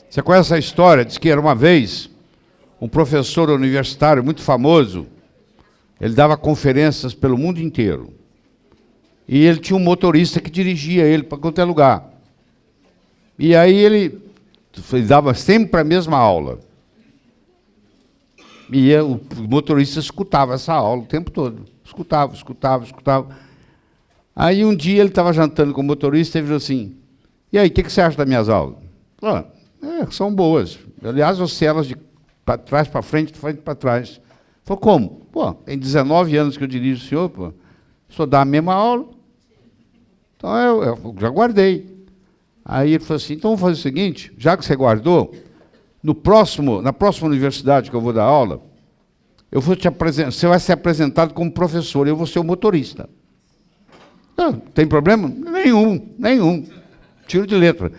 Você conhece a história? Diz que era uma vez um professor universitário muito famoso, ele dava conferências pelo mundo inteiro. E ele tinha um motorista que dirigia ele para qualquer lugar. E aí ele dava sempre a mesma aula. E o motorista escutava essa aula o tempo todo. Escutava. Aí um dia ele estava jantando com o motorista e ele falou assim, e aí, o que você acha das minhas aulas? São boas. Aliás, eu sei elas de trás para frente, de frente para trás. Falou, como? Pô, tem 19 anos que eu dirijo o senhor, pô. O senhor dá a mesma aula. Então eu já guardei. Aí ele falou assim, então vamos fazer o seguinte, já que você guardou, na próxima universidade que eu vou dar aula, eu vou te apresentar, você vai ser apresentado como professor, eu vou ser o motorista. Não, tem problema? Nenhum. Tiro de letra.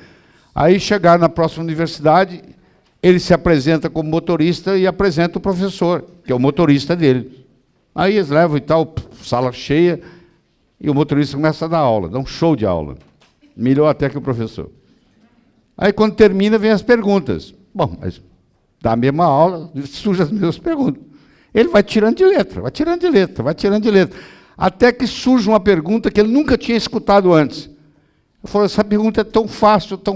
Aí chegaram na próxima universidade, ele se apresenta como motorista e apresenta o professor, que é o motorista dele. Aí eles levam e tal, sala cheia, e o motorista começa a dar aula, dá um show de aula. Melhor até que o professor. Aí, quando termina, vem as perguntas. Bom, mas dá a mesma aula, surgem as mesmas perguntas. Ele vai tirando de letra. Até que surge uma pergunta que ele nunca tinha escutado antes. Eu falo, essa pergunta é tão fácil, que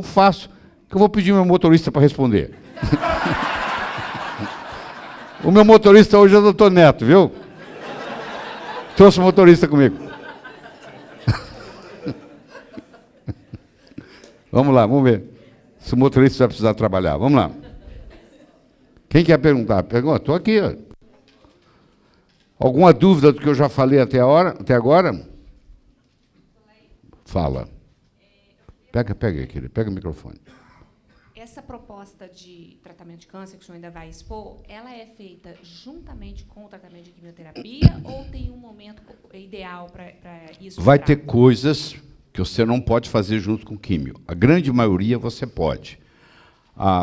eu vou pedir ao meu motorista para responder. O meu motorista hoje é o doutor Neto, viu? Trouxe o motorista comigo. Vamos lá, vamos ver se o motorista vai precisar trabalhar. Vamos lá. Quem quer perguntar? Pergunta, estou aqui. Ó. Alguma dúvida do que eu já falei até agora? Fala. Pega aí, querido. Pega o microfone. Essa proposta de tratamento de câncer que o senhor ainda vai expor, ela é feita juntamente com o tratamento de quimioterapia ou tem um momento ideal para isso? Vai ter coisas que você não pode fazer junto com químio. A grande maioria você pode.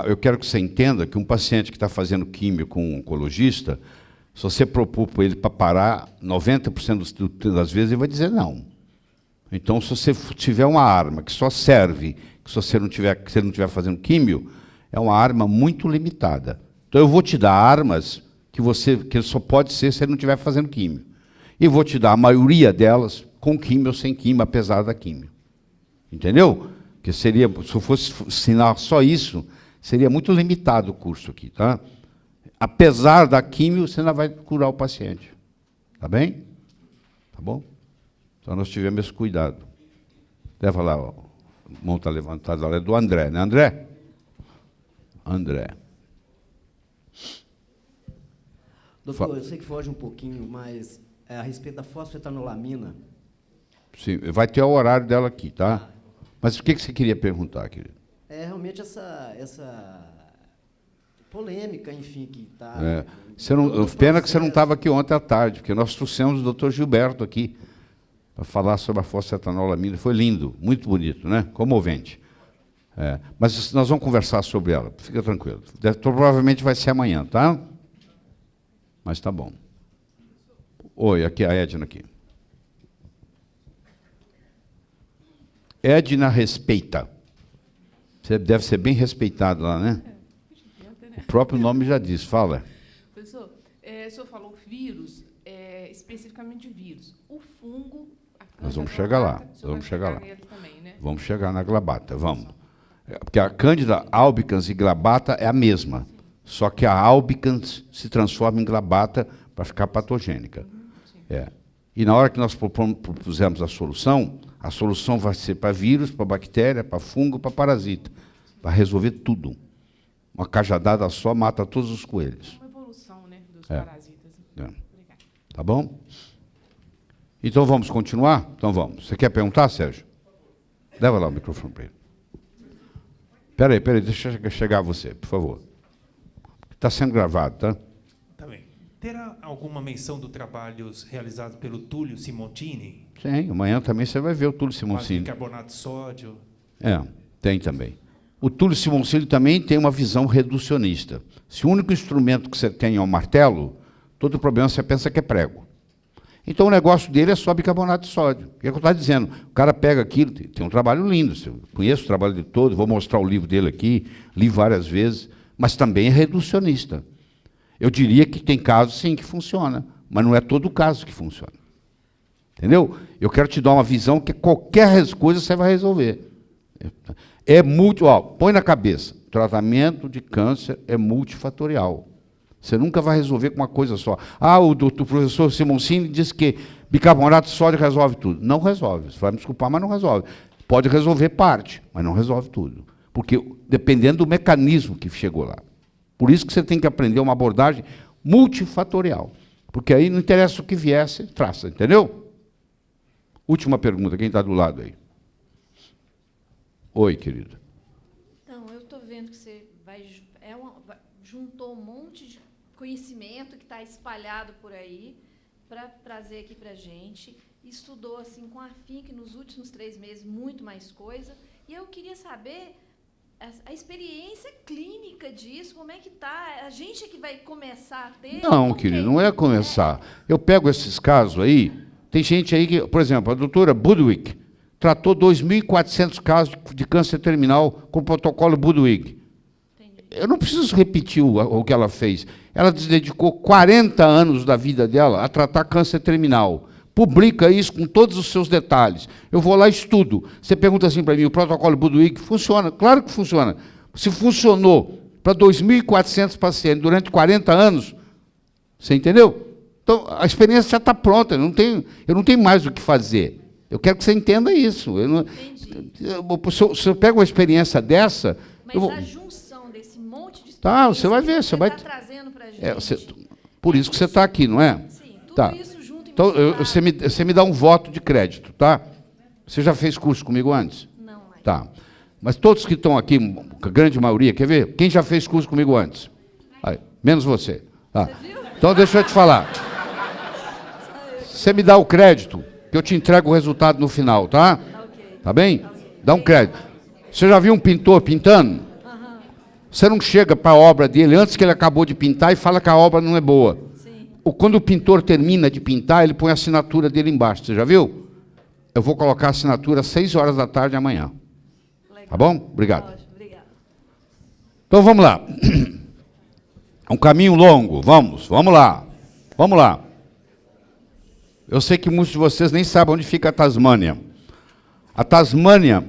Eu quero que você entenda que um paciente que está fazendo químio com um oncologista, se você propor para ele para parar, 90% das vezes ele vai dizer não. Então, se você tiver uma arma que só serve, se você não estiver fazendo químio, é uma arma muito limitada. Então, eu vou te dar armas que ele só pode ser se ele não estiver fazendo químio. E vou te dar a maioria delas com químio ou sem químio, apesar da químio. Entendeu? Porque se eu fosse ensinar só isso, seria muito limitado o curso aqui, tá? Apesar da químio, você ainda vai curar o paciente. Tá bem? Tá bom? Então nós tivemos esse cuidado. Leva lá, ó. A mão está levantada, ela é do André, né, André? André. Doutor, eu sei que foge um pouquinho, mas a respeito da fosfetanolamina. Sim, vai ter o horário dela aqui, tá? Mas o que você queria perguntar, querido? Realmente essa polêmica, enfim, que está... Pena que você não estava aqui ontem à tarde, porque nós trouxemos o doutor Gilberto aqui para falar sobre a fosfetanolamina. Foi lindo, muito bonito, né? Comovente. Mas nós vamos conversar sobre ela, fica tranquilo. Provavelmente vai ser amanhã, tá? Mas tá bom. Oi, aqui a Edna aqui. Edna respeita. Você deve ser bem respeitado lá, né? O próprio nome já diz. Fala. Professor, o senhor falou vírus, especificamente vírus. O fungo... Nós vamos chegar lá. Vamos chegar lá. Também, né? Vamos chegar na glabata, vamos. Porque a Cândida albicans e glabata é a mesma. Só que a albicans se transforma em glabata para ficar patogênica. E na hora que nós propusemos a solução vai ser para vírus, para bactéria, para fungo, para parasita. Para resolver tudo. Uma cajadada só mata todos os coelhos. Uma evolução, né, dos parasitas. Tá bom? Então vamos continuar? Então vamos. Você quer perguntar, Sérgio? Leva lá o microfone para ele. Espera aí, deixa eu chegar a você, por favor. Está sendo gravado, tá? Tá bem. Terá alguma menção do trabalhos realizados pelo Túlio Simontini? Sim, amanhã também você vai ver o Túlio Simontini. Bicarbonato de sódio. Tem também. O Túlio Simontini também tem uma visão reducionista. Se o único instrumento que você tem é um martelo, todo problema você pensa que é prego. Então, o negócio dele é só bicarbonato de sódio. O que eu estou dizendo? O cara pega aquilo, tem um trabalho lindo, eu conheço o trabalho dele todo, vou mostrar o livro dele aqui, li várias vezes, mas também é reducionista. Eu diria que tem casos, sim, que funciona, mas não é todo caso que funciona. Entendeu? Eu quero te dar uma visão que qualquer coisa você vai resolver. Põe na cabeça, tratamento de câncer é multifatorial. Você nunca vai resolver com uma coisa só. O professor Simoncini disse que bicarbonato de sódio resolve tudo. Não resolve. Você vai me desculpar, mas não resolve. Pode resolver parte, mas não resolve tudo. Porque dependendo do mecanismo que chegou lá. Por isso que você tem que aprender uma abordagem multifatorial. Porque aí não interessa o que viesse, traça, entendeu? Última pergunta, quem está do lado aí? Oi, querido. Então, eu estou vendo que você juntou um monte de conhecimento que está espalhado por aí para trazer aqui para a gente. Estudou assim, com afinco nos últimos 3 meses muito mais coisa. E eu queria saber a experiência clínica disso, como é que está? A gente é que vai começar a ter? Não, querido, não é começar. Eu pego esses casos aí, tem gente aí que, por exemplo, a doutora Budwig tratou 2.400 casos de câncer terminal com o protocolo Budwig. Eu não preciso repetir o que ela fez. Ela dedicou 40 anos da vida dela a tratar câncer terminal. Publica isso com todos os seus detalhes. Eu vou lá e estudo. Você pergunta assim para mim, o protocolo Budwig funciona? Claro que funciona. Se funcionou para 2.400 pacientes durante 40 anos, você entendeu? Então, a experiência já está pronta, eu não tenho mais o que fazer. Eu quero que você entenda isso. Se eu pego uma experiência dessa... Mas a junção desse monte de Tá, você vai ver, você vai... está trazendo para a gente... Por isso que você está aqui, não é? Sim, tudo tá. isso junto e Então, você me dá um voto de crédito, tá? Você já fez curso comigo antes? Não, mas... Tá. Mas todos que estão aqui, a grande maioria, quer ver? Quem já fez curso comigo antes? Aí, menos você. Tá. Então, deixa eu te falar. Você me dá o crédito, que eu te entrego o resultado no final, tá? Tá bem? Dá um crédito. Você já viu um pintor pintando? Você não chega para a obra dele antes que ele acabou de pintar e fala que a obra não é boa. Quando o pintor termina de pintar, ele põe a assinatura dele embaixo. Você já viu? Eu vou colocar a assinatura às 6 horas da tarde amanhã. Legal. Tá bom? Obrigado. Obrigado. Então, vamos lá. É um caminho longo. Vamos lá. Vamos lá. Eu sei que muitos de vocês nem sabem onde fica a Tasmânia. A Tasmânia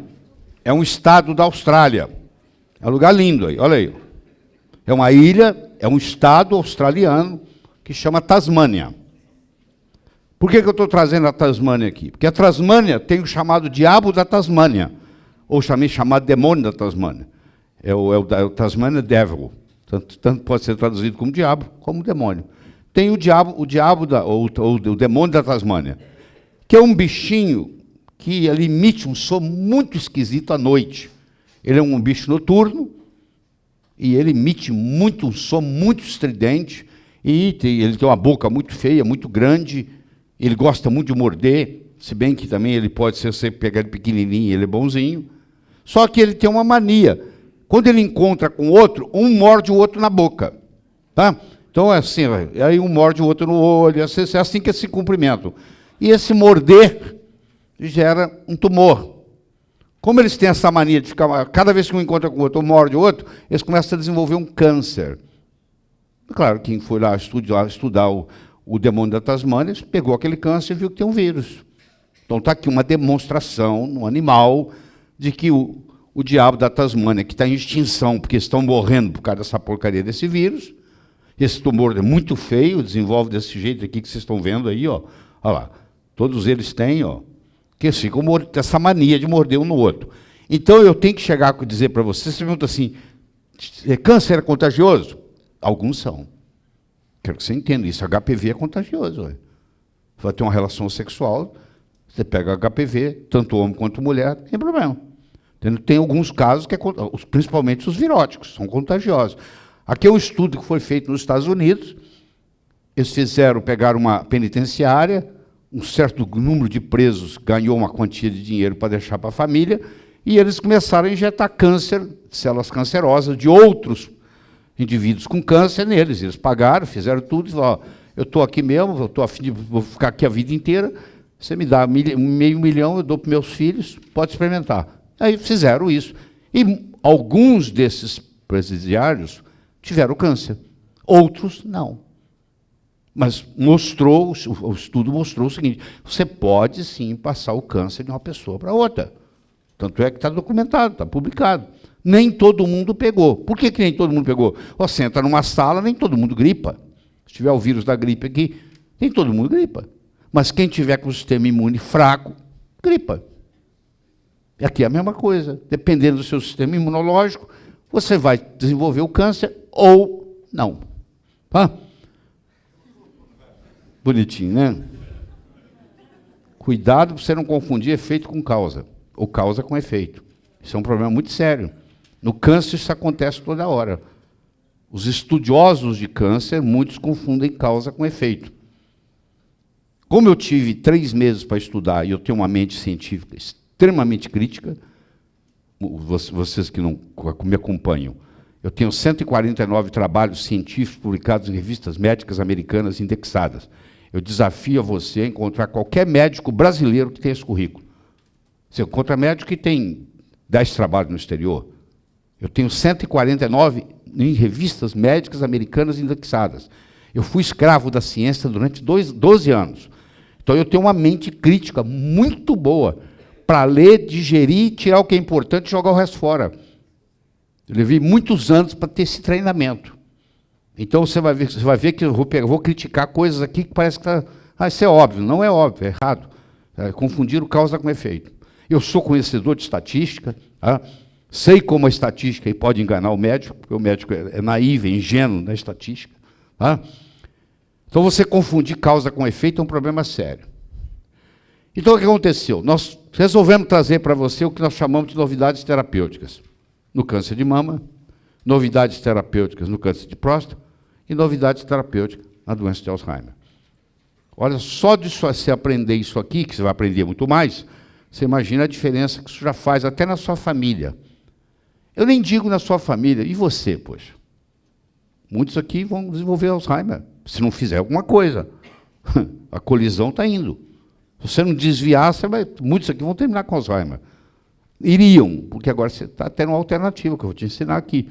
é um estado da Austrália. É um lugar lindo aí, olha aí. É uma ilha, é um estado australiano que chama Tasmânia. Por que eu estou trazendo a Tasmânia aqui? Porque a Tasmânia tem o chamado diabo da Tasmânia, ou também chamado demônio da Tasmânia. É o Tasmania Devil. Tanto pode ser traduzido como diabo, como demônio. Tem o demônio da Tasmânia, que é um bichinho que ele emite um som muito esquisito à noite. Ele é um bicho noturno e ele emite um som muito estridente e ele tem uma boca muito feia, muito grande. Ele gosta muito de morder, se bem que também ele pode ser, você pegar ele pequenininho, ele é bonzinho. Só que ele tem uma mania. Quando ele encontra com outro, um morde o outro na boca. Tá? Então é assim, aí um morde o outro no olho, é assim que se cumprimenta. E esse morder gera um tumor. Como eles têm essa mania de ficar, cada vez que um encontra com o outro, um morde o outro, eles começam a desenvolver um câncer. Claro, quem foi lá estudar o demônio da Tasmânia, pegou aquele câncer e viu que tem um vírus. Então está aqui uma demonstração no animal de que o diabo da Tasmânia, que está em extinção, porque estão morrendo por causa dessa porcaria desse vírus, esse tumor é muito feio, desenvolve desse jeito aqui que vocês estão vendo aí, ó. Olha lá, todos eles têm, ó, que ficam essa mania de morder um no outro. Então eu tenho que chegar a dizer para vocês, você pergunta assim, câncer é contagioso? Alguns são. Quero que você entenda isso, HPV é contagioso. Você vai ter uma relação sexual, você pega HPV, tanto homem quanto mulher, não tem problema. Tem alguns casos, que principalmente os viróticos, são contagiosos. Aqui é um estudo que foi feito nos Estados Unidos, eles pegaram uma penitenciária, um certo número de presos ganhou uma quantia de dinheiro para deixar para a família, e eles começaram a injetar câncer, células cancerosas, de outros indivíduos com câncer neles. Eles pagaram, fizeram tudo, e falaram, eu estou aqui mesmo, eu estou a fim de vou ficar aqui a vida inteira, você me dá $500 mil, eu dou para meus filhos, pode experimentar. Aí fizeram isso. E alguns desses presidiários tiveram câncer, outros não. Mas mostrou, o estudo mostrou o seguinte, você pode sim passar o câncer de uma pessoa para outra. Tanto é que está documentado, está publicado. Nem todo mundo pegou. Por que nem todo mundo pegou? Você entra numa sala, nem todo mundo gripa. Se tiver o vírus da gripe aqui, nem todo mundo gripa. Mas quem tiver com o sistema imune fraco, gripa. E aqui é a mesma coisa. Dependendo do seu sistema imunológico, você vai desenvolver o câncer ou não. Bonitinho, né? Cuidado para você não confundir efeito com causa, ou causa com efeito. Isso é um problema muito sério. No câncer isso acontece toda hora. Os estudiosos de câncer, muitos confundem causa com efeito. Como eu tive 3 meses para estudar e eu tenho uma mente científica extremamente crítica, vocês que não me acompanham, eu tenho 149 trabalhos científicos publicados em revistas médicas americanas indexadas. Eu desafio a você a encontrar qualquer médico brasileiro que tenha esse currículo. Você encontra médico que tem 10 trabalhos no exterior. Eu tenho 149 em revistas médicas americanas indexadas. Eu fui escravo da ciência durante 12 anos. Então, eu tenho uma mente crítica muito boa para ler, digerir, tirar o que é importante e jogar o resto fora. Eu levei muitos anos para ter esse treinamento. Então, você vai ver que eu vou criticar coisas aqui que parece que isso é óbvio. Não é óbvio, é errado. Confundir o causa com efeito. Eu sou conhecedor de estatística, sei como a estatística pode enganar o médico, porque o médico é naíve, é ingênuo na estatística. Então, você confundir causa com efeito é um problema sério. Então, o que aconteceu? Nós resolvemos trazer para você o que nós chamamos de novidades terapêuticas. No câncer de mama, novidades terapêuticas no câncer de próstata e novidades terapêuticas na doença de Alzheimer. Olha, só de você aprender isso aqui, que você vai aprender muito mais, você imagina a diferença que isso já faz até na sua família. Eu nem digo na sua família, e você, poxa? Muitos aqui vão desenvolver Alzheimer, se não fizer alguma coisa. A colisão está indo. Se você não desviar, muitos aqui vão terminar com Alzheimer. Iriam, porque agora você está tendo uma alternativa, que eu vou te ensinar aqui.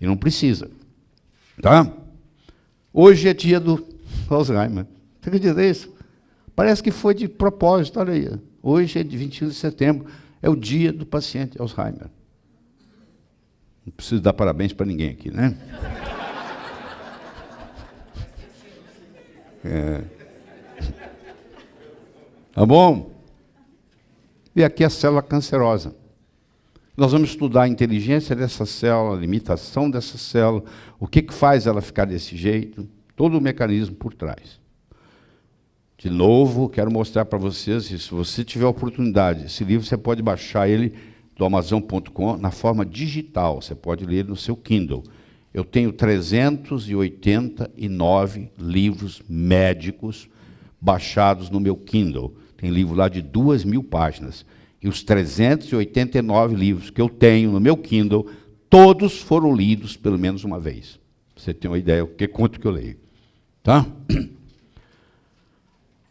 E não precisa. Tá? Hoje é dia do Alzheimer. Você acredita nisso? Parece que foi de propósito, olha aí. Hoje é de 21 de setembro, é o dia do paciente Alzheimer. Não preciso dar parabéns para ninguém aqui, né? Tá bom? E aqui a célula cancerosa. Nós vamos estudar a inteligência dessa célula, a limitação dessa célula, o que faz ela ficar desse jeito, todo o mecanismo por trás. De novo, quero mostrar para vocês, se você tiver oportunidade, esse livro você pode baixar ele do Amazon.com na forma digital, você pode ler no seu Kindle. Eu tenho 389 livros médicos baixados no meu Kindle. Tem livro lá de 2.000 páginas. E os 389 livros que eu tenho no meu Kindle, todos foram lidos pelo menos uma vez. Você tem uma ideia quanto que eu leio. Tá?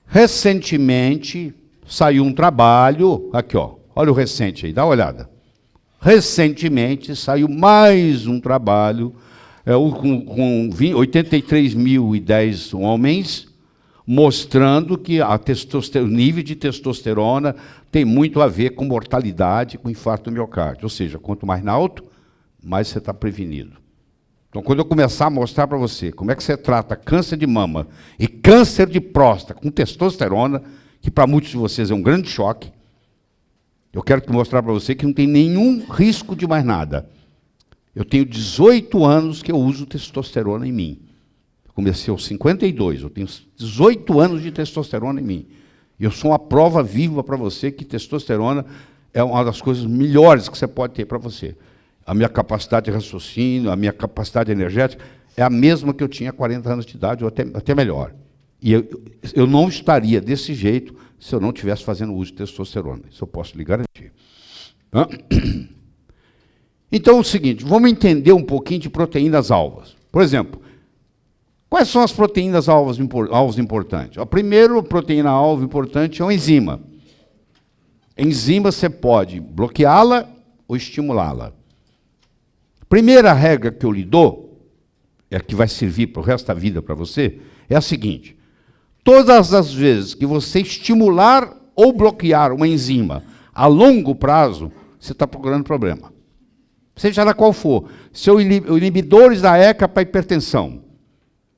Recentemente, saiu um trabalho, aqui, ó, olha o recente aí, dá uma olhada. Recentemente, saiu mais um trabalho com 83.010 homens, mostrando que o nível de testosterona tem muito a ver com mortalidade, com infarto do miocárdio. Ou seja, quanto mais alto, mais você está prevenido. Então, quando eu começar a mostrar para você como é que você trata câncer de mama e câncer de próstata com testosterona, que para muitos de vocês é um grande choque, eu quero mostrar para você que não tem nenhum risco de mais nada. Eu tenho 18 anos que eu uso testosterona em mim. Comecei aos 52, eu tenho 18 anos de testosterona em mim. E eu sou uma prova viva para você que testosterona é uma das coisas melhores que você pode ter para você. A minha capacidade de raciocínio, a minha capacidade energética é a mesma que eu tinha há 40 anos de idade, ou até melhor. E eu não estaria desse jeito se eu não estivesse fazendo uso de testosterona. Isso eu posso lhe garantir. Então é o seguinte, vamos entender um pouquinho de proteínas alvas. Por exemplo, Quais são as proteínas alvos importantes? A primeira proteína alvo importante é uma enzima. Enzima você pode bloqueá-la ou estimulá-la. Primeira regra que eu lhe dou, é a que vai servir para o resto da vida para você, é a seguinte: todas as vezes que você estimular ou bloquear uma enzima a longo prazo, você está procurando problema. Seja lá qual for. Inibidores da ECA para hipertensão.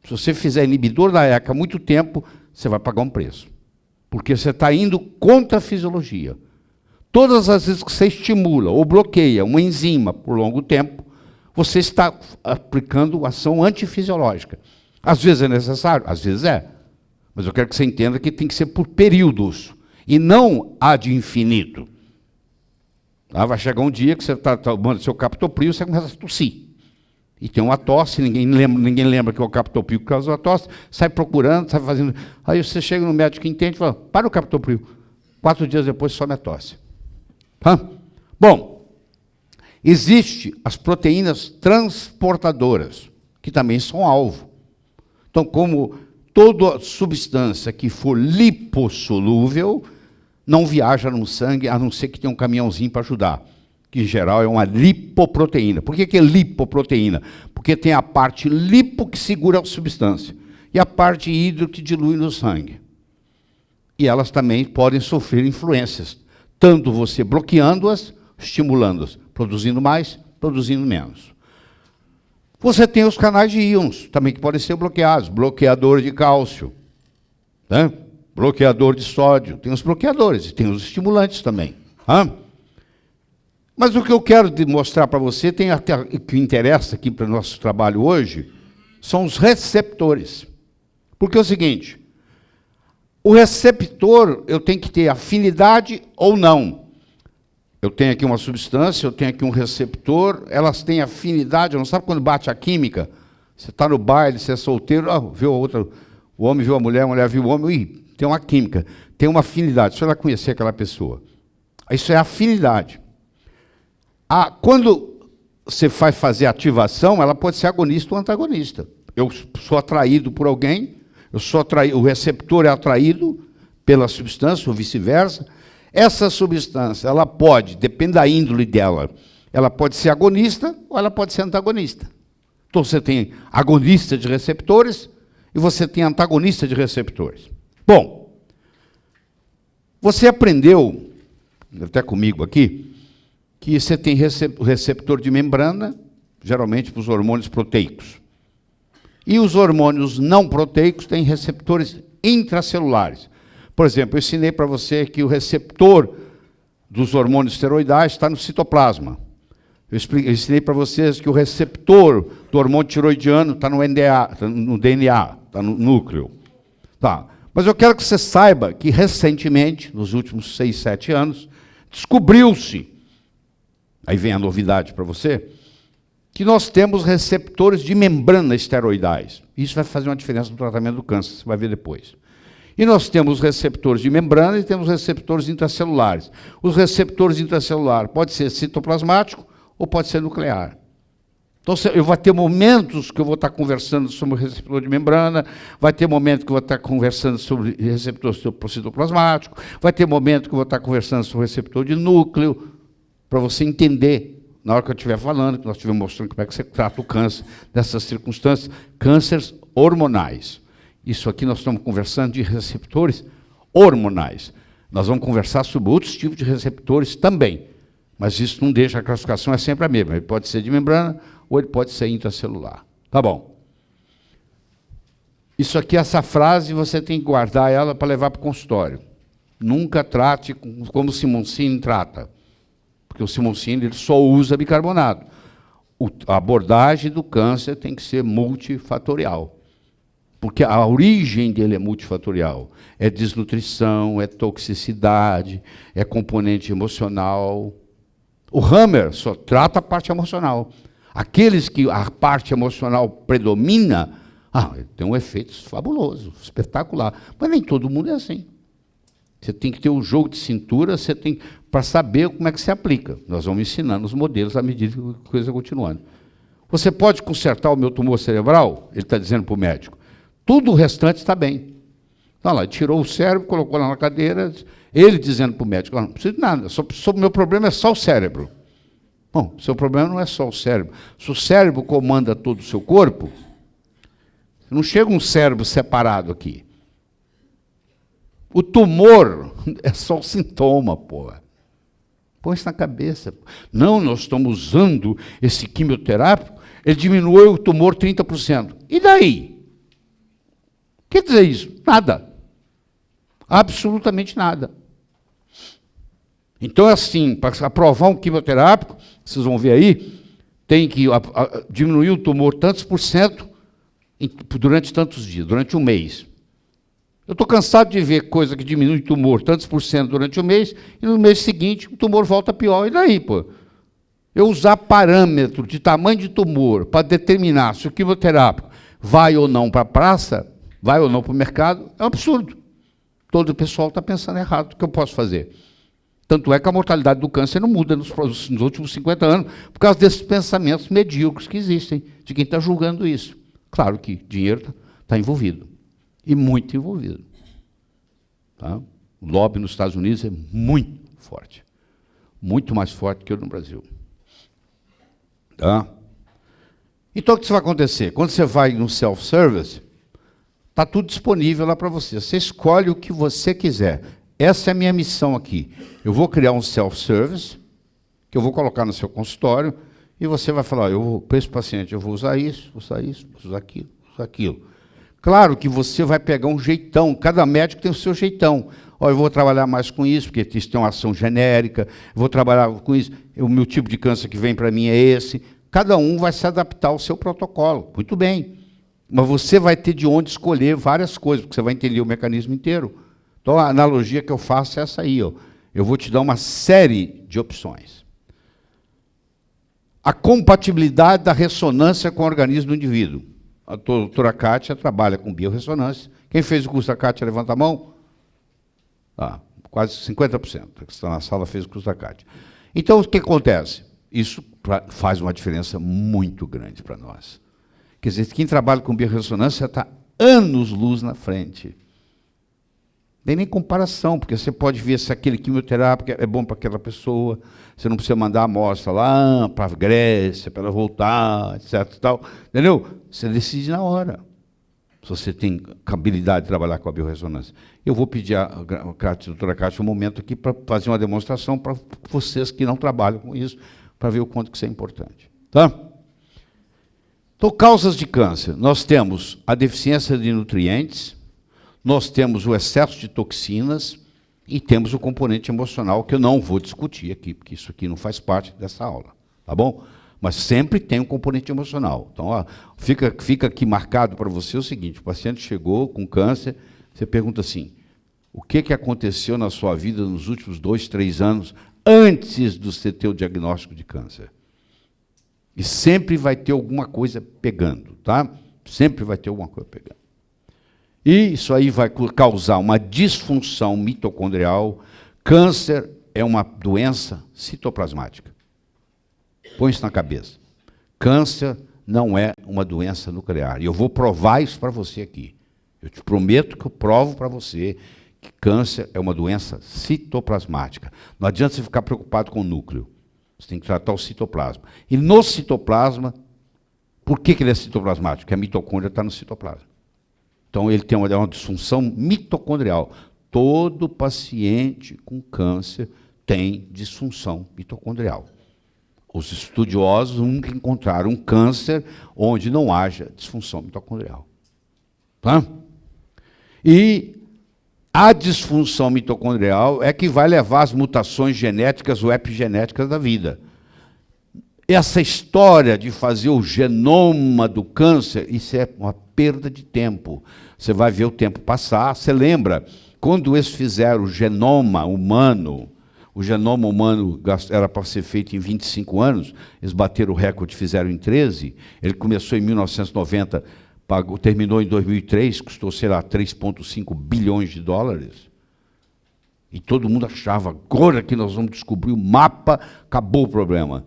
Se você fizer inibidor da ECA há muito tempo, você vai pagar um preço. Porque você está indo contra a fisiologia. Todas as vezes que você estimula ou bloqueia uma enzima por longo tempo, você está aplicando ação antifisiológica. Às vezes é necessário, às vezes é. Mas eu quero que você entenda que tem que ser por períodos, e não ad infinito. Vai chegar um dia que você está tomando seu captopril, você começa a tossir. E tem uma tosse, ninguém lembra que é o captopril por causa da tosse, sai procurando, sai fazendo... Aí você chega no médico que entende e fala, para o captopril. 4 dias depois some a tosse. Bom, existem as proteínas transportadoras, que também são alvo. Então, como toda substância que for lipossolúvel não viaja no sangue, a não ser que tenha um caminhãozinho para ajudar, que em geral é uma lipoproteína. Por que é lipoproteína? Porque tem a parte lipo que segura a substância e a parte hidro que dilui no sangue. E elas também podem sofrer influências, tanto você bloqueando-as, estimulando-as, produzindo mais, produzindo menos. Você tem os canais de íons, também que podem ser bloqueados, bloqueador de cálcio, né? Bloqueador de sódio, tem os bloqueadores e tem os estimulantes também. Mas o que eu quero mostrar para você, tem até o que interessa aqui para o nosso trabalho hoje, são os receptores. Porque é o seguinte, o receptor, eu tenho que ter afinidade ou não. Eu tenho aqui uma substância, eu tenho aqui um receptor, elas têm afinidade, não sabe quando bate a química? Você está no baile, você é solteiro, viu a outra, o homem viu a mulher viu o homem, tem uma química, tem uma afinidade, você vai conhecer aquela pessoa. Isso é afinidade. Quando você vai fazer ativação, ela pode ser agonista ou antagonista. Eu sou atraído por alguém, o receptor é atraído pela substância, ou vice-versa. Essa substância, ela pode, depende da índole dela, ela pode ser agonista ou ela pode ser antagonista. Então você tem agonista de receptores e você tem antagonista de receptores. Bom, você aprendeu, até comigo aqui, que você tem o receptor de membrana, geralmente para os hormônios proteicos. E os hormônios não proteicos têm receptores intracelulares. Por exemplo, eu ensinei para você que o receptor dos hormônios esteroidais está no citoplasma. Eu ensinei para vocês que o receptor do hormônio tiroidiano está no DNA, está no núcleo. Tá. Mas eu quero que você saiba que, recentemente, nos últimos 6, 7 anos, descobriu-se, aí vem a novidade para você, que nós temos receptores de membrana esteroidais. Isso vai fazer uma diferença no tratamento do câncer, você vai ver depois. E nós temos receptores de membrana e temos receptores intracelulares. Os receptores intracelulares pode ser citoplasmático ou pode ser nuclear. Então, eu vou ter momentos que eu vou estar conversando sobre o receptor de membrana, vai ter momento que eu vou estar conversando sobre o receptor citoplasmático, vai ter momento que eu vou estar conversando sobre o receptor de núcleo, para você entender, na hora que eu estiver falando, que nós estivermos mostrando como é que você trata o câncer nessas circunstâncias, cânceres hormonais. Isso aqui nós estamos conversando de receptores hormonais. Nós vamos conversar sobre outros tipos de receptores também, mas isso não deixa, a classificação é sempre a mesma. Ele pode ser de membrana ou ele pode ser intracelular. Tá bom. Isso aqui, essa frase, você tem que guardar ela para levar para o consultório. Nunca trate como o Simoncini trata, porque o Simoncini ele só usa bicarbonato. A abordagem do câncer tem que ser multifatorial. Porque a origem dele é multifatorial. É desnutrição, é toxicidade, é componente emocional. O Hammer só trata a parte emocional. Aqueles que a parte emocional predomina, tem um efeito fabuloso, espetacular. Mas nem todo mundo é assim. Você tem que ter um jogo de cintura, você tem para saber como é que se aplica. Nós vamos ensinando os modelos à medida que a coisa continuando. Você pode consertar o meu tumor cerebral? Ele está dizendo para o médico. Tudo o restante está bem. Então, lá, tirou o cérebro, colocou lá na cadeira, ele dizendo para o médico, não preciso de nada, meu problema é só o cérebro. Bom, seu problema não é só o cérebro. Se o cérebro comanda todo o seu corpo, não chega um cérebro separado aqui. O tumor é só o sintoma, porra. Põe isso na cabeça. Não, nós estamos usando esse quimioterápico, ele diminuiu o tumor 30%. E daí? Quer dizer isso? Nada. Absolutamente nada. Então, é assim, para aprovar um quimioterápico, vocês vão ver aí, tem que diminuir o tumor tantos por cento durante tantos dias, durante um mês. Eu estou cansado de ver coisa que diminui o tumor tantos por cento durante o mês, e no mês seguinte o tumor volta pior. E daí, pô? Eu usar parâmetro de tamanho de tumor para determinar se o quimioterápico vai ou não para a praça, vai ou não para o mercado, é um absurdo. Todo o pessoal está pensando errado. O que eu posso fazer? Tanto é que a mortalidade do câncer não muda nos últimos 50 anos, por causa desses pensamentos medíocres que existem, de quem está julgando isso. Claro que dinheiro está envolvido, e muito envolvido. Tá? O lobby nos Estados Unidos é muito forte, muito mais forte que o no Brasil. Tá? Então, o que vai acontecer? Quando você vai no self-service, está tudo disponível lá para você. Você escolhe o que você quiser. Essa é a minha missão aqui. Eu vou criar um self-service, que eu vou colocar no seu consultório, e você vai falar, para esse paciente, eu vou usar isso, vou usar aquilo, vou usar aquilo. Claro que você vai pegar um jeitão, cada médico tem o seu jeitão. Eu vou trabalhar mais com isso, porque isso tem uma ação genérica, vou trabalhar com isso, o meu tipo de câncer que vem para mim é esse. Cada um vai se adaptar ao seu protocolo. Muito bem. Mas você vai ter de onde escolher várias coisas, porque você vai entender o mecanismo inteiro. Então, a analogia que eu faço é essa aí. Eu vou te dar uma série de opções. A compatibilidade da ressonância com o organismo do indivíduo. A doutora Kátia trabalha com biorressonância. Quem fez o curso da Kátia, levanta a mão. Quase 50%. Que está na sala fez o curso da Kátia. Então, o que acontece? Isso faz uma diferença muito grande para nós. Quer dizer, quem trabalha com biorressonância está anos-luz na frente. Não tem nem comparação, porque você pode ver se aquele quimioterápico é bom para aquela pessoa, você não precisa mandar a amostra lá para a Grécia, para ela voltar, etc. E tal, entendeu? Você decide na hora, se você tem habilidade de trabalhar com a biorressonância. Eu vou pedir à doutora Kátia um momento aqui para fazer uma demonstração para vocês que não trabalham com isso, para ver o quanto que isso é importante. Tá? Então, causas de câncer. Nós temos a deficiência de nutrientes, nós temos o excesso de toxinas e temos o componente emocional, que eu não vou discutir aqui, porque isso aqui não faz parte dessa aula, tá bom? Mas sempre tem um componente emocional. Então, fica aqui marcado para você o seguinte, o paciente chegou com câncer, você pergunta assim, o que aconteceu na sua vida nos últimos 2, 3 anos, antes de você ter o diagnóstico de câncer? E sempre vai ter alguma coisa pegando, tá? Sempre vai ter alguma coisa pegando. E isso aí vai causar uma disfunção mitocondrial. Câncer é uma doença citoplasmática. Põe isso na cabeça. Câncer não é uma doença nuclear. E eu vou provar isso para você aqui. Eu te prometo que eu provo para você que câncer é uma doença citoplasmática. Não adianta você ficar preocupado com o núcleo. Você tem que tratar o citoplasma. E no citoplasma, por que ele é citoplasmático? Porque a mitocôndria está no citoplasma. Então, ele tem uma disfunção mitocondrial. Todo paciente com câncer tem disfunção mitocondrial. Os estudiosos nunca encontraram um câncer onde não haja disfunção mitocondrial. Tá? E a disfunção mitocondrial é que vai levar às mutações genéticas ou epigenéticas da vida. Essa história de fazer o genoma do câncer, isso é uma perda de tempo. Você vai ver o tempo passar. Você lembra, quando eles fizeram o genoma humano era para ser feito em 25 anos, eles bateram o recorde, fizeram em 13, ele começou em 1990, terminou em 2003, custou, sei lá, 3,5 bilhões de dólares. E todo mundo achava, agora que nós vamos descobrir o mapa, acabou o problema.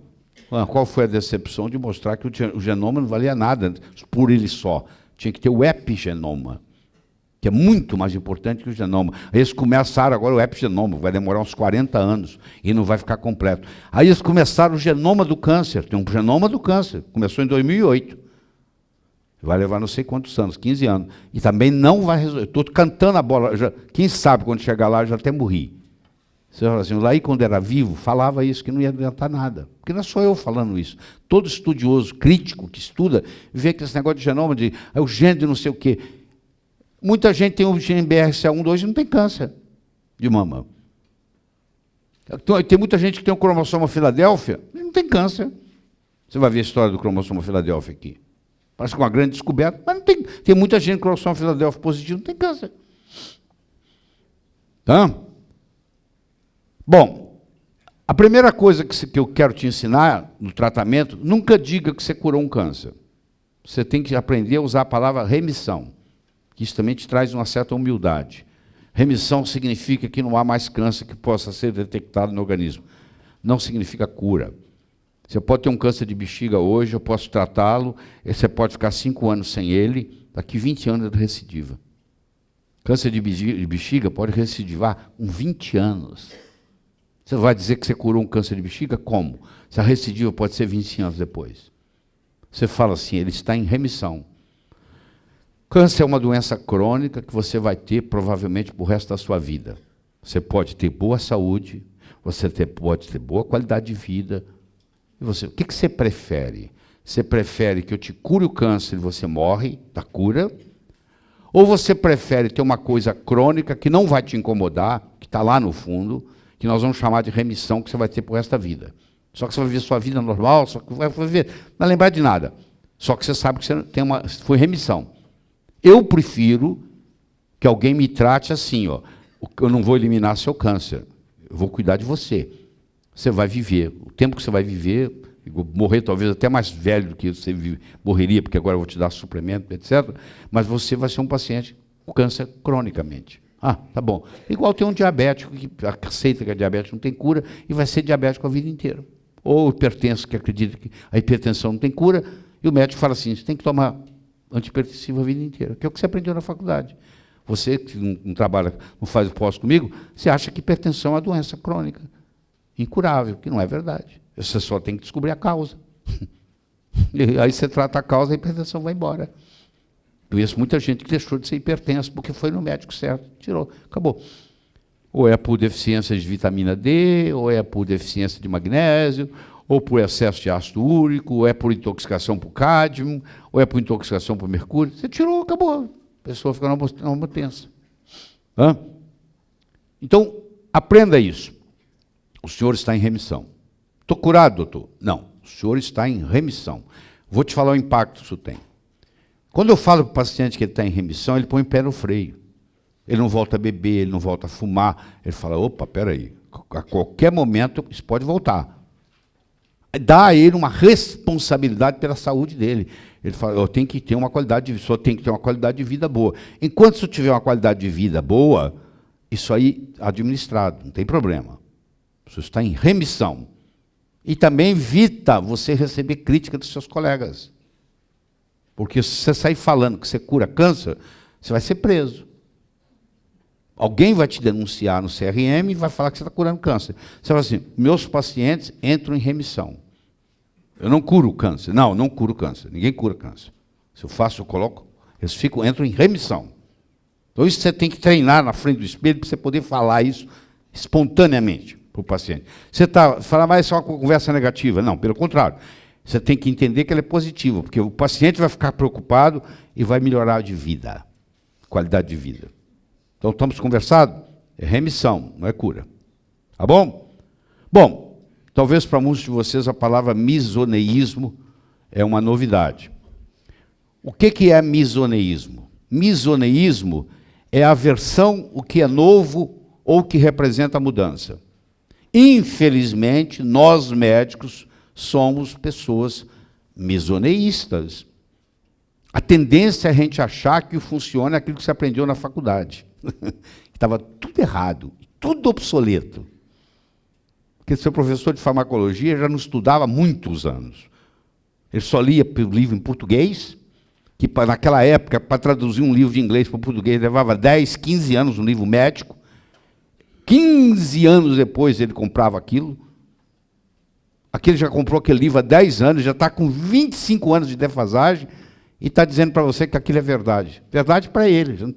Qual foi a decepção de mostrar que o genoma não valia nada por ele só? tinha que ter o epigenoma, que é muito mais importante que o genoma. Eles começaram agora o epigenoma, vai demorar uns 40 anos e não vai ficar completo. Aí eles começaram o genoma do câncer, tem um genoma do câncer, começou em 2008. Vai levar não sei quantos anos, 15 anos. E também não vai resolver. Estou cantando a bola, quem sabe quando chegar lá eu já até morri. Você fala assim, lá quando era vivo, falava isso, que não ia adiantar nada. Porque não sou eu falando isso. Todo estudioso, crítico, que estuda, vê que esse negócio de genoma, de o gene de não sei o quê. Muita gente tem o gene BRCA1, 2 e não tem câncer de mama. Tem muita gente que tem o cromossomo Filadélfia e não tem câncer. Você vai ver a história do cromossomo Filadélfia aqui. Parece que é uma grande descoberta, mas não tem. Tem muita gente com cromossomo Filadélfia positivo, não tem câncer. Tá? Bom, a primeira coisa que eu quero te ensinar no tratamento, nunca diga que você curou um câncer. Você tem que aprender a usar a palavra remissão, que isso também te traz uma certa humildade. Remissão significa que não há mais câncer que possa ser detectado no organismo. Não significa cura. Você pode ter um câncer de bexiga hoje, eu posso tratá-lo, você pode ficar 5 anos sem ele, daqui 20 anos ele recidiva. Câncer de bexiga pode recidivar com 20 anos. Você vai dizer que você curou um câncer de bexiga? Como? Se a recidiva pode ser 20 anos depois. Você fala assim, ele está em remissão. Câncer é uma doença crônica que você vai ter provavelmente para o resto da sua vida. Você pode ter boa saúde, você pode ter boa qualidade de vida. E você, o que você prefere? Você prefere que eu te cure o câncer e você morre da cura? Ou você prefere ter uma coisa crônica que não vai te incomodar, que está lá no fundo, que nós vamos chamar de remissão, que você vai ter para o resto da vida. Só que você vai viver sua vida normal, só que vai viver, não vai lembrar de nada. Só que você sabe que você tem foi remissão. Eu prefiro que alguém me trate assim, ó. Eu não vou eliminar seu câncer, eu vou cuidar de você. Você vai viver. O tempo que você vai viver, morrer talvez até mais velho do que você morreria, porque agora eu vou te dar suplemento, etc. Mas você vai ser um paciente com câncer cronicamente. Ah, tá bom. Igual tem um diabético que aceita que a diabetes não tem cura e vai ser diabético a vida inteira. Ou hipertenso que acredita que a hipertensão não tem cura e o médico fala assim, você tem que tomar antihipertensivo a vida inteira, que é o que você aprendeu na faculdade. Você que não trabalha, não faz o pós comigo, você acha que hipertensão é uma doença crônica, incurável, que não é verdade. Você só tem que descobrir a causa. E aí você trata a causa, a hipertensão vai embora. Conheço muita gente que deixou de ser hipertenso porque foi no médico certo, tirou, acabou. Ou é por deficiência de vitamina D, ou é por deficiência de magnésio, ou por excesso de ácido úrico, ou é por intoxicação por cádmio, ou é por intoxicação por mercúrio. Você tirou, acabou. A pessoa fica numa tensa. Então, aprenda isso. O senhor está em remissão. Estou curado, doutor? Não, o senhor está em remissão. Vou te falar o impacto que isso tem. Quando eu falo para o paciente que ele está em remissão, ele põe o pé no freio. Ele não volta a beber, ele não volta a fumar. Ele fala, opa, peraí, a qualquer momento isso pode voltar. Dá a ele uma responsabilidade pela saúde dele. Ele fala, eu tenho que ter uma qualidade de vida, só tem que ter uma qualidade de vida boa. Enquanto se eu tiver uma qualidade de vida boa, isso aí é administrado, não tem problema. Você está em remissão. E também evita você receber crítica dos seus colegas. Porque se você sair falando que você cura câncer, você vai ser preso. Alguém vai te denunciar no CRM e vai falar que você está curando câncer. Você fala assim, meus pacientes entram em remissão. Eu não curo câncer. Não, não curo câncer. Ninguém cura câncer. Se eu faço, eu coloco, eles entram em remissão. Então isso você tem que treinar na frente do espelho para você poder falar isso espontaneamente para o paciente. Você fala, mas isso é uma conversa negativa. Não, pelo contrário. Você tem que entender que ela é positiva, porque o paciente vai ficar preocupado e vai melhorar de vida, qualidade de vida. Então, estamos conversados? É remissão, não é cura. Tá bom? Bom, talvez para muitos de vocês a palavra misoneísmo é uma novidade. O que é misoneísmo? Misoneísmo é a versão, o que é novo ou que representa a mudança. Infelizmente, nós médicos somos pessoas misoneístas. A tendência é a gente achar que funciona aquilo que você aprendeu na faculdade. Estava tudo errado, tudo obsoleto. Porque seu professor de farmacologia já não estudava há muitos anos. Ele só lia o livro em português, que naquela época, para traduzir um livro de inglês para o português, levava 10, 15 anos, um livro médico. 15 anos depois ele comprava aquilo. Aquele já comprou aquele livro há 10 anos, já está com 25 anos de defasagem, e está dizendo para você que aquilo é verdade. Verdade para ele, não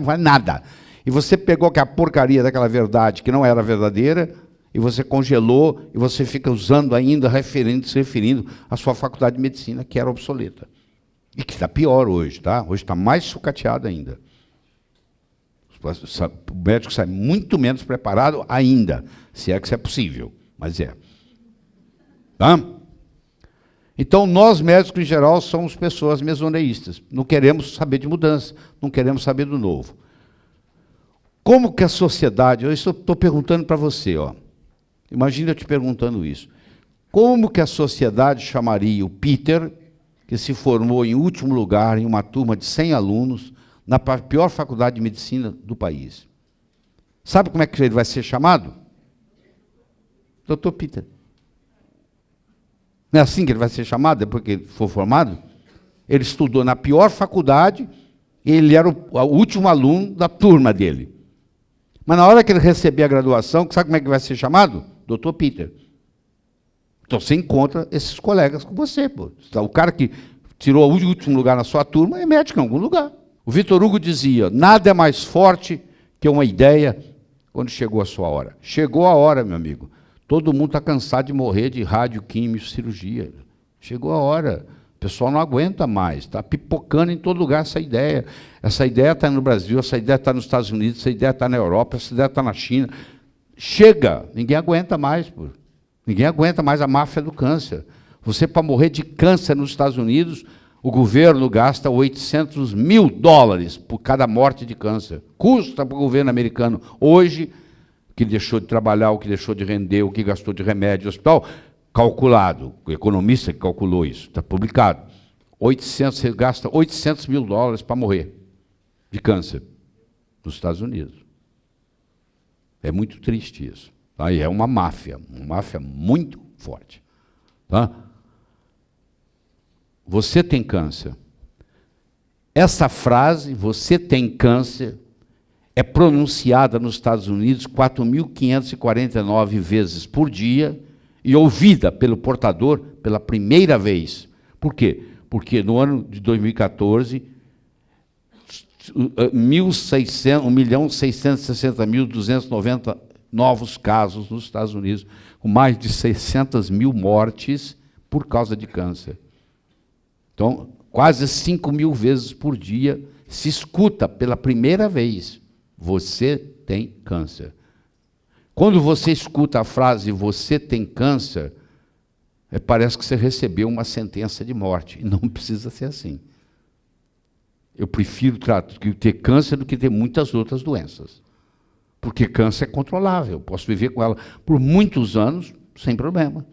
vale nada. E você pegou a porcaria daquela verdade, que não era verdadeira, e você congelou, e você fica usando ainda, se referindo à sua faculdade de medicina, que era obsoleta. E que está pior hoje, tá? Hoje está mais sucateado ainda. O médico sai muito menos preparado ainda, se é que isso é possível, mas é. Tá? Então, nós médicos, em geral, somos pessoas mesoneístas. Não queremos saber de mudança, não queremos saber do novo. Como que a sociedade... Eu estou perguntando para você, ó. Imagina eu te perguntando isso. Como que a sociedade chamaria o Peter, que se formou em último lugar em uma turma de 100 alunos, na pior faculdade de medicina do país? Sabe como é que ele vai ser chamado? Dr. Peter. Não é assim que ele vai ser chamado depois que ele for formado? Ele estudou na pior faculdade, e ele era o último aluno da turma dele. Mas na hora que ele receber a graduação, sabe como é que vai ser chamado? Dr. Peter. Então você encontra esses colegas com você. Pô. O cara que tirou o último lugar na sua turma é médico em algum lugar. O Vitor Hugo dizia, nada é mais forte que uma ideia quando chegou a sua hora. Chegou a hora, meu amigo. Todo mundo está cansado de morrer de radioquímio, cirurgia. Chegou a hora. O pessoal não aguenta mais. Está pipocando em todo lugar essa ideia. Essa ideia está no Brasil, essa ideia está nos Estados Unidos, essa ideia está na Europa, essa ideia está na China. Chega! Ninguém aguenta mais. Pô. Ninguém aguenta mais a máfia do câncer. Você, para morrer de câncer nos Estados Unidos, o governo gasta $800 mil por cada morte de câncer. Custa para o governo americano. Hoje, o que deixou de trabalhar, o que deixou de render, o que gastou de remédio no hospital, calculado. O economista que calculou isso, está publicado. Você gasta $800 mil para morrer de câncer nos Estados Unidos. É muito triste isso. Tá? E é uma máfia muito forte. Tá? Você tem câncer. Essa frase, você tem câncer, é pronunciada nos Estados Unidos 4.549 vezes por dia e ouvida pelo portador pela primeira vez. Por quê? Porque no ano de 2014, 1.660.290 novos casos nos Estados Unidos, com mais de 600 mil mortes por causa de câncer. Então, quase 5.000 vezes por dia se escuta pela primeira vez, você tem câncer. Quando você escuta a frase, você tem câncer, parece que você recebeu uma sentença de morte, e não precisa ser assim. Eu prefiro ter câncer do que ter muitas outras doenças. Porque câncer é controlável, posso viver com ela por muitos anos sem problema.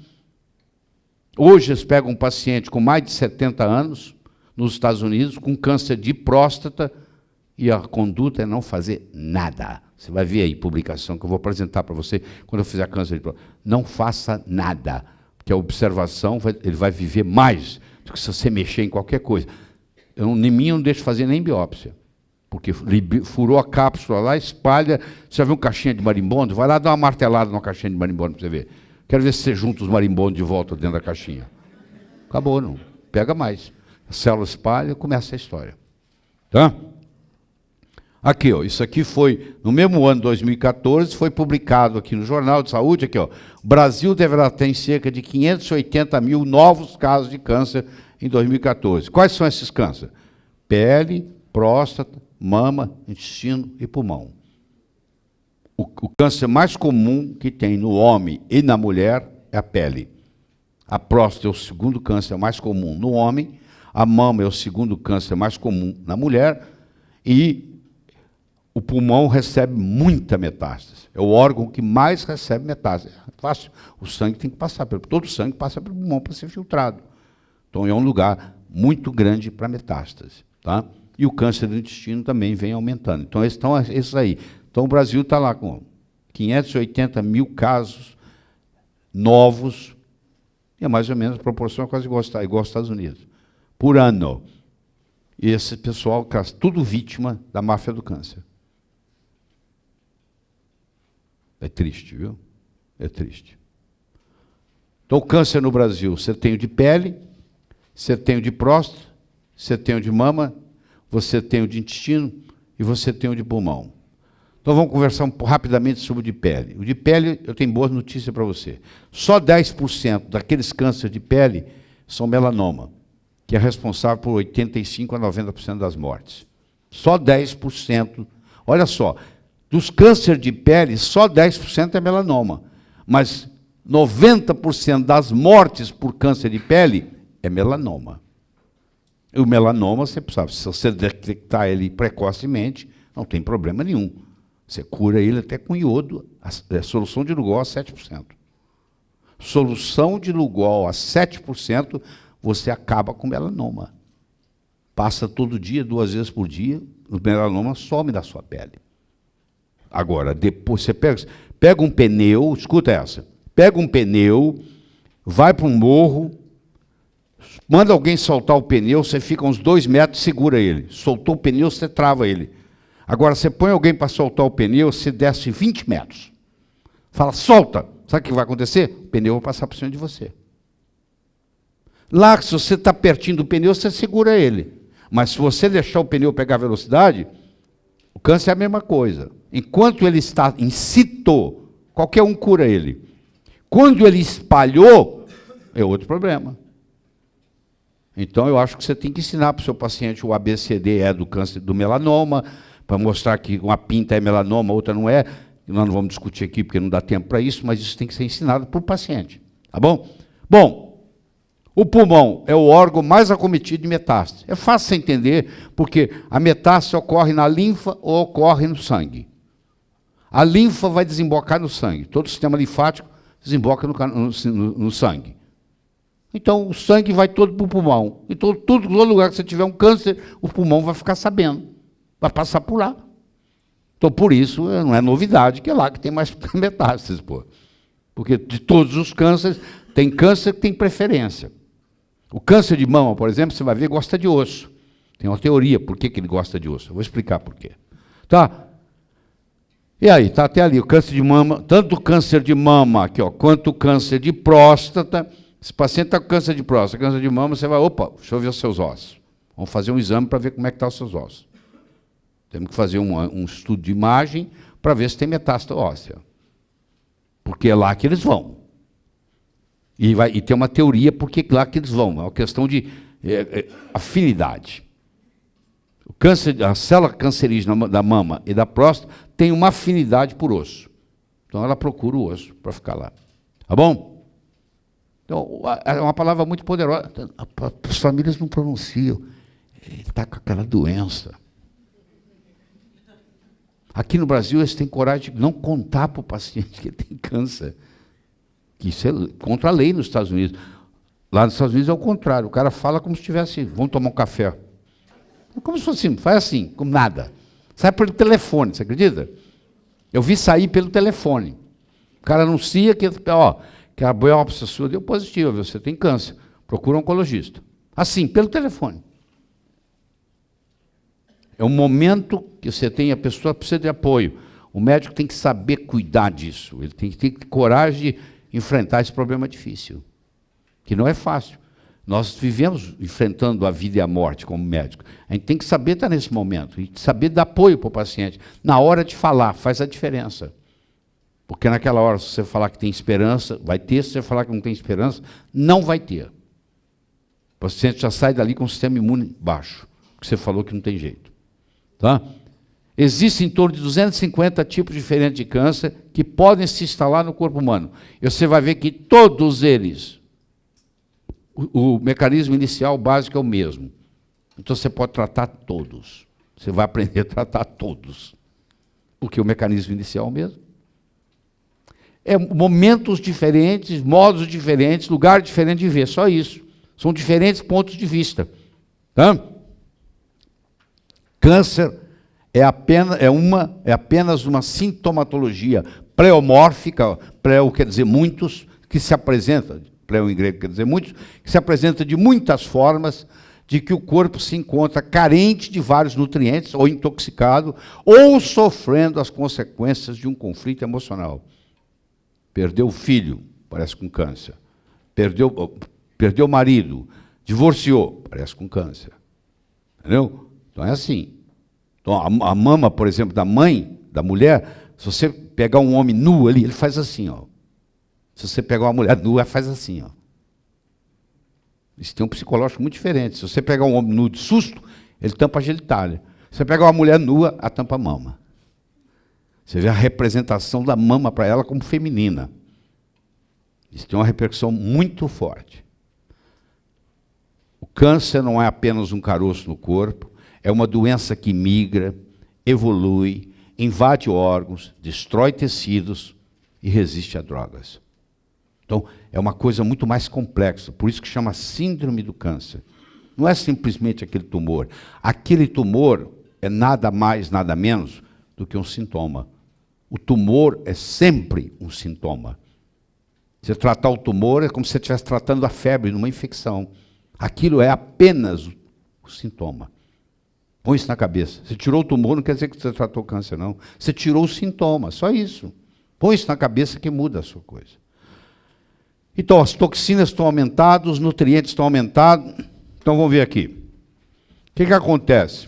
Hoje eles pegam um paciente com mais de 70 anos, nos Estados Unidos, com câncer de próstata, e a conduta é não fazer nada. Você vai ver aí, publicação, que eu vou apresentar para você quando eu fizer câncer de próstata. Não faça nada, porque a observação, ele vai viver mais do que se você mexer em qualquer coisa. Em mim eu não deixo fazer nem biópsia. Porque furou a cápsula lá, espalha. Você já viu uma caixinha de marimbondo? Vai lá dar uma martelada numa caixinha de marimbondo para você ver. Quero ver se você junta os marimbondos de volta dentro da caixinha. Acabou, não. Pega mais. A célula espalha e começa a história. Tá? Aqui, ó, isso aqui foi, no mesmo ano, 2014, foi publicado aqui no Jornal de Saúde, aqui, ó, o Brasil deverá ter cerca de 580 mil novos casos de câncer em 2014. Quais são esses cânceres? Pele, próstata, mama, intestino e pulmão. O câncer mais comum que tem no homem e na mulher é a pele. A próstata é o segundo câncer mais comum no homem, a mama é o segundo câncer mais comum na mulher, e o pulmão recebe muita metástase. É o órgão que mais recebe metástase. É fácil. O sangue tem que passar todo o sangue passa pelo pulmão para ser filtrado. Então é um lugar muito grande para metástase, tá? E o câncer do intestino também vem aumentando. Então esses aí. Então o Brasil está lá com 580 mil casos novos, e é mais ou menos a proporção quase igual aos Estados Unidos, por ano. E esse pessoal, tudo vítima da máfia do câncer. É triste, viu? É triste. Então, o câncer no Brasil, você tem o de pele, você tem o de próstata, você tem o de mama, você tem o de intestino e você tem o de pulmão. Então, vamos conversar rapidamente sobre o de pele. O de pele, eu tenho boas notícias para você. Só 10% daqueles cânceres de pele são melanoma, que é responsável por 85% a 90% das mortes. Só 10%. Olha só, dos cânceres de pele, só 10% é melanoma. Mas 90% das mortes por câncer de pele é melanoma. E o melanoma, você sabe, se você detectar ele precocemente, não tem problema nenhum. Você cura ele até com iodo, solução de Lugol a 7%. Solução de Lugol a 7%, você acaba com melanoma. Passa todo dia, 2 vezes por dia, o melanoma some da sua pele. Agora, depois você pega um pneu, escuta essa, pega um pneu, vai para um morro, manda alguém soltar o pneu, você fica uns 2 metros, segura ele. Soltou o pneu, você trava ele. Agora, você põe alguém para soltar o pneu, você desce 20 metros. Fala, solta. Sabe o que vai acontecer? O pneu vai passar por cima de você. Lá, se você está pertinho do pneu, você segura ele. Mas se você deixar o pneu pegar velocidade, o câncer é a mesma coisa. Enquanto ele está in situ, qualquer um cura ele. Quando ele espalhou, é outro problema. Então, eu acho que você tem que ensinar para o seu paciente o ABCDE do câncer do melanoma, para mostrar que uma pinta é melanoma, outra não é. Nós não vamos discutir aqui porque não dá tempo para isso, mas isso tem que ser ensinado para o paciente. Tá bom? Bom, o pulmão é o órgão mais acometido de metástase. É fácil você entender, porque a metástase ocorre na linfa ou ocorre no sangue. A linfa vai desembocar no sangue. Todo o sistema linfático desemboca no sangue. Então, o sangue vai todo para o pulmão. Então, todo lugar que você tiver um câncer, o pulmão vai ficar sabendo. Vai passar por lá. Então, por isso, não é novidade que é lá que tem mais metástases, pô. Porque de todos os cânceres, tem câncer que tem preferência. O câncer de mama, por exemplo, você vai ver, gosta de osso. Tem uma teoria por que ele gosta de osso. Eu vou explicar por quê. Tá? E aí, tá até ali, o câncer de mama, tanto o câncer de mama aqui, ó, quanto o câncer de próstata. Se o paciente está com câncer de próstata, câncer de mama, você vai, opa, deixa eu ver os seus ossos. Vamos fazer um exame para ver como é que estão os seus ossos. Temos que fazer um estudo de imagem para ver se tem metástase óssea. Porque é lá que eles vão. E tem uma teoria por que lá que eles vão. É uma questão de afinidade. O câncer, a célula cancerígena da mama e da próstata tem uma afinidade por osso. Então ela procura o osso para ficar lá. Tá bom? Então, é uma palavra muito poderosa. As famílias não pronunciam. Ele está com aquela doença. Aqui no Brasil, eles têm coragem de não contar para o paciente que ele tem câncer. Isso é contra a lei nos Estados Unidos. Lá nos Estados Unidos é o contrário. O cara fala como se estivesse, vamos tomar um café. Como se fosse assim, faz assim, como nada. Sai pelo telefone, você acredita? Eu vi sair pelo telefone. O cara anuncia que a biópsia sua deu positiva, você tem câncer. Procura um oncologista. Assim, pelo telefone. É um momento que você tem, a pessoa precisa de apoio. O médico tem que saber cuidar disso. Ele tem que ter coragem de enfrentar esse problema difícil, que não é fácil. Nós vivemos enfrentando a vida e a morte como médico. A gente tem que saber estar nesse momento, e saber dar apoio para o paciente. Na hora de falar, faz a diferença. Porque naquela hora, se você falar que tem esperança, vai ter. Se você falar que não tem esperança, não vai ter. O paciente já sai dali com o sistema imune baixo, porque você falou que não tem jeito. Tá? Existem em torno de 250 tipos diferentes de câncer que podem se instalar no corpo humano. E você vai ver que todos eles, o mecanismo inicial básico é o mesmo. Então você pode tratar todos. Você vai aprender a tratar todos. Porque o mecanismo inicial é o mesmo. É momentos diferentes, modos diferentes, lugar diferente de ver, só isso. São diferentes pontos de vista. Tá? Câncer é apenas uma sintomatologia pleomórfica, pleo quer dizer muitos, que se apresenta, pleo em grego quer dizer muitos, que se apresenta de muitas formas, de que o corpo se encontra carente de vários nutrientes, ou intoxicado, ou sofrendo as consequências de um conflito emocional. Perdeu o filho, parece com câncer. Perdeu o marido, divorciou, parece com câncer. Entendeu? Então é assim. Então a mama, por exemplo, da mãe, da mulher, se você pegar um homem nu ali, ele faz assim, ó. Se você pegar uma mulher nua, faz assim, ó. Isso tem um psicológico muito diferente. Se você pegar um homem nu de susto, ele tampa a genitália. Se você pegar uma mulher nua, a tampa a mama. Você vê a representação da mama para ela como feminina. Isso tem uma repercussão muito forte. O câncer não é apenas um caroço no corpo, é uma doença que migra, evolui, invade órgãos, destrói tecidos e resiste a drogas. Então, é uma coisa muito mais complexa, por isso que chama síndrome do câncer. Não é simplesmente aquele tumor. Aquele tumor é nada mais, nada menos do que um sintoma. O tumor é sempre um sintoma. Você tratar o tumor é como se você estivesse tratando a febre numa infecção. Aquilo é apenas o sintoma. Põe isso na cabeça. Você tirou o tumor, não quer dizer que você tratou o câncer, não. Você tirou o sintoma, só isso. Põe isso na cabeça que muda a sua coisa. Então, as toxinas estão aumentadas, os nutrientes estão aumentados. Então, vamos ver aqui. O que acontece?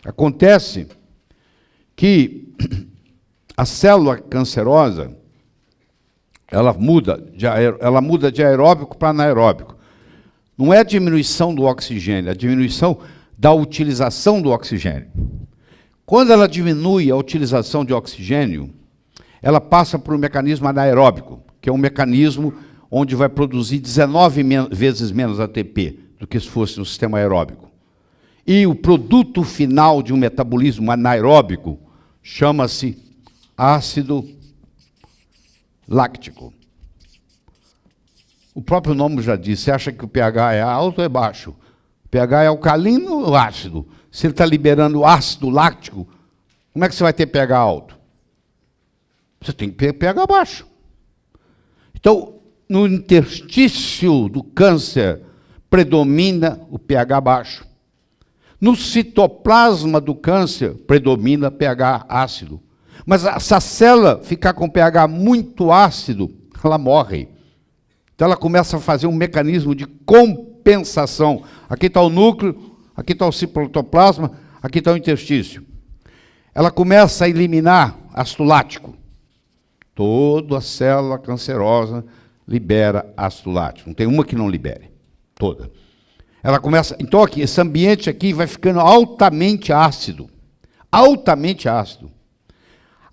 Acontece que a célula cancerosa, ela muda de aeróbico para anaeróbico. Não é a diminuição do oxigênio, é a diminuição da utilização do oxigênio. Quando ela diminui a utilização de oxigênio, ela passa por um mecanismo anaeróbico, que é um mecanismo onde vai produzir 19 vezes menos ATP do que se fosse no sistema aeróbico. E o produto final de um metabolismo anaeróbico chama-se ácido láctico. O próprio nome já diz, você acha que o pH é alto ou é baixo? O pH é alcalino ou ácido? Se ele está liberando ácido láctico, como é que você vai ter pH alto? Você tem que ter pH baixo. Então, no interstício do câncer, predomina o pH baixo. No citoplasma do câncer, predomina pH ácido. Mas se a célula ficar com pH muito ácido, ela morre. Então ela começa a fazer um mecanismo de compensação. Aqui está o núcleo, aqui está o citoplasma, aqui está o interstício. Ela começa a eliminar ácido lático. Toda a célula cancerosa libera ácido lático. Não tem uma que não libere. Toda. Ela começa... Então, aqui, esse ambiente aqui vai ficando altamente ácido. Altamente ácido.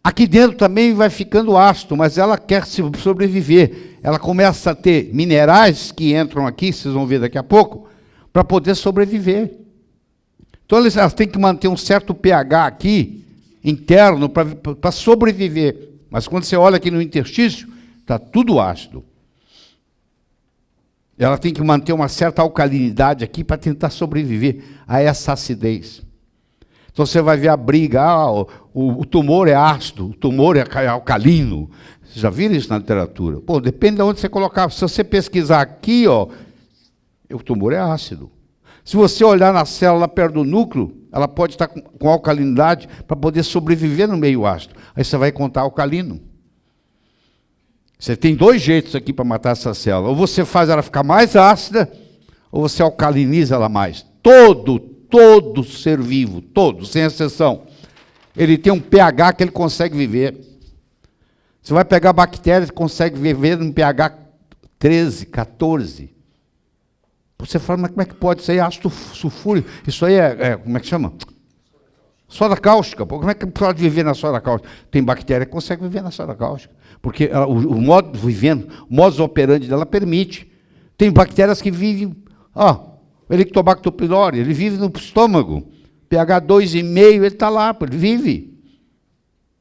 Aqui dentro também vai ficando ácido, mas ela quer sobreviver. Ela começa a ter minerais que entram aqui, vocês vão ver daqui a pouco, para poder sobreviver. Então, elas têm que manter um certo pH aqui, interno, para sobreviver. Mas quando você olha aqui no interstício, está tudo ácido. Ela tem que manter uma certa alcalinidade aqui para tentar sobreviver a essa acidez. Então você vai ver a briga, o tumor é ácido, o tumor é alcalino. Vocês já viram isso na literatura? Pô, depende de onde você colocar. Se você pesquisar aqui, ó, o tumor é ácido. Se você olhar na célula perto do núcleo, ela pode estar com alcalinidade para poder sobreviver no meio ácido. Aí você vai contar alcalino. Você tem dois jeitos aqui para matar essa célula. Ou você faz ela ficar mais ácida, ou você alcaliniza ela mais. Todo ser vivo, todo, sem exceção, ele tem um pH que ele consegue viver. Você vai pegar bactérias que conseguem viver num pH 13, 14. Você fala, mas como é que pode ser ácido sulfúrico? Isso aí como é que chama? Soda cáustica. Pô, como é que pode viver na soda cáustica? Tem bactéria que consegue viver na soda cáustica. Porque o modus operandi dela permite. Tem bactérias que vivem... Helicobacter pylori, ele vive no estômago. pH 2,5, ele está lá, ele vive.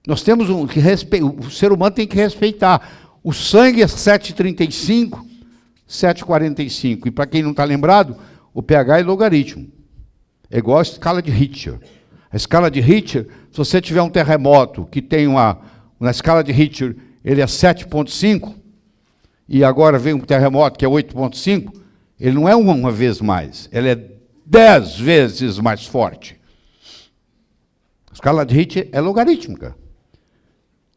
Nós temos que respeitar, o ser humano tem que respeitar. O sangue é 7,35, 7,45. E para quem não está lembrado, o pH é logaritmo. É igual a escala de Richter. A escala de Richter, se você tiver um terremoto que tem na escala de Richter, ele é 7,5, e agora vem um terremoto que é 8,5, Ele não é uma vez mais, ele é 10 vezes mais forte. A escala de Richter é logarítmica.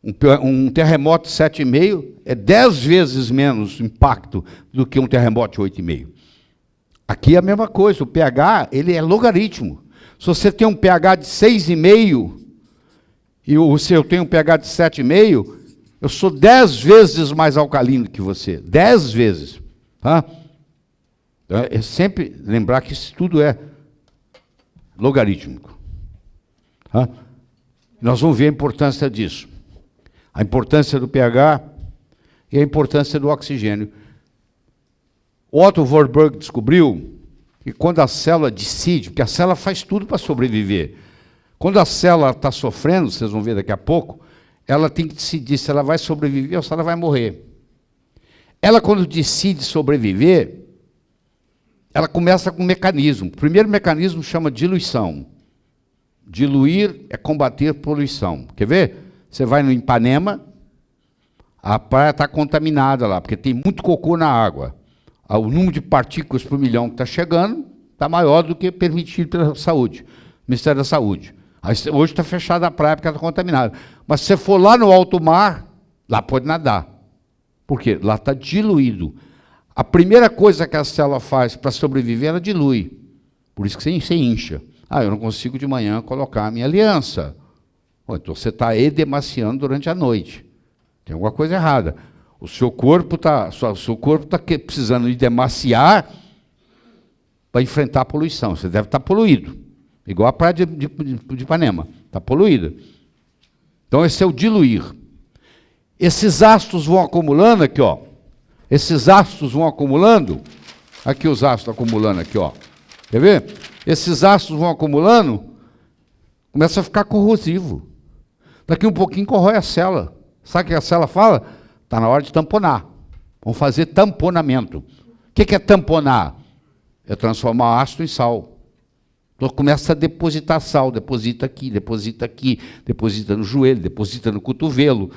Um terremoto de 7,5 é 10 vezes menos impacto do que um terremoto de 8,5. Aqui é a mesma coisa, o pH ele é logaritmo. Se você tem um pH de 6,5 e eu tenho um pH de 7,5, eu sou 10 vezes mais alcalino que você. 10 vezes. Tá? É sempre lembrar que isso tudo é logarítmico. Tá? Nós vamos ver a importância disso. A importância do pH e a importância do oxigênio. Otto Warburg descobriu que quando a célula decide, porque a célula faz tudo para sobreviver, quando a célula está sofrendo, vocês vão ver daqui a pouco, ela tem que decidir se ela vai sobreviver ou se ela vai morrer. Ela, quando decide sobreviver, ela começa com um mecanismo. O primeiro mecanismo chama diluição. Diluir é combater poluição. Quer ver? Você vai no Ipanema, a praia está contaminada lá, porque tem muito cocô na água. O número de partículas por milhão que está chegando está maior do que permitido pela saúde, Ministério da Saúde. Aí, hoje está fechada a praia porque está contaminada. Mas se você for lá no alto mar, lá pode nadar. Por quê? Lá está diluído. A primeira coisa que a célula faz para sobreviver, ela dilui. Por isso que você incha. Ah, eu não consigo de manhã colocar a minha aliança. Então você está edemaciando durante a noite. Tem alguma coisa errada. O seu corpo está precisando edemaciar para enfrentar a poluição. Você deve estar poluído. Igual a praia de Ipanema. Está poluída. Então esse é o diluir. Esses ácidos vão acumulando aqui, ó. Esses ácidos vão acumulando. Aqui os ácidos acumulando aqui, ó. Quer ver? Esses ácidos vão acumulando, começa a ficar corrosivo. Daqui um pouquinho corrói a célula. Sabe o que a célula fala? Está na hora de tamponar. Vamos fazer tamponamento. O que é tamponar? É transformar ácido em sal. Então começa a depositar sal. Deposita aqui, deposita no joelho, deposita no cotovelo.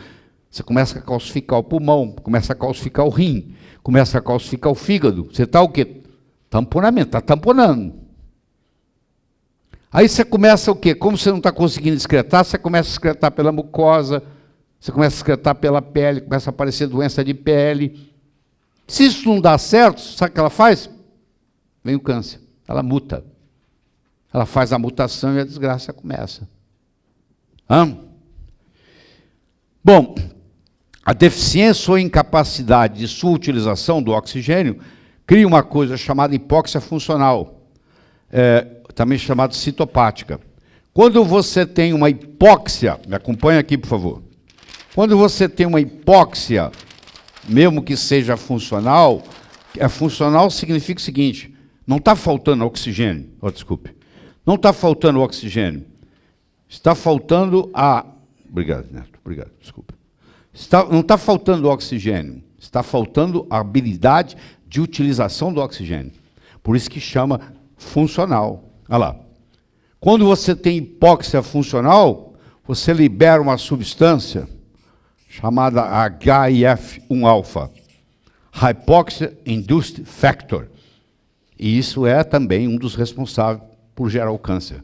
Você começa a calcificar o pulmão, começa a calcificar o rim, começa a calcificar o fígado. Você está o quê? Tamponamento, está tamponando. Aí você começa o quê? Como você não está conseguindo excretar, você começa a excretar pela mucosa, você começa a excretar pela pele, começa a aparecer doença de pele. Se isso não dá certo, sabe o que ela faz? Vem o câncer, ela muta. Ela faz a mutação e a desgraça começa. Bom, a deficiência ou incapacidade de sua utilização do oxigênio cria uma coisa chamada hipóxia funcional, também chamada citopática. Quando você tem uma hipóxia, me acompanha aqui, por favor. Quando você tem uma hipóxia, mesmo que seja funcional, funcional significa o seguinte, não está faltando oxigênio, não está faltando oxigênio, está faltando a... Obrigado, Neto, obrigado, desculpa. Não está faltando oxigênio, está faltando a habilidade de utilização do oxigênio. Por isso que chama funcional. Olha lá. Quando você tem hipóxia funcional, você libera uma substância chamada HIF-1-alfa, Hypoxia Induced Factor. E isso é também um dos responsáveis por gerar o câncer.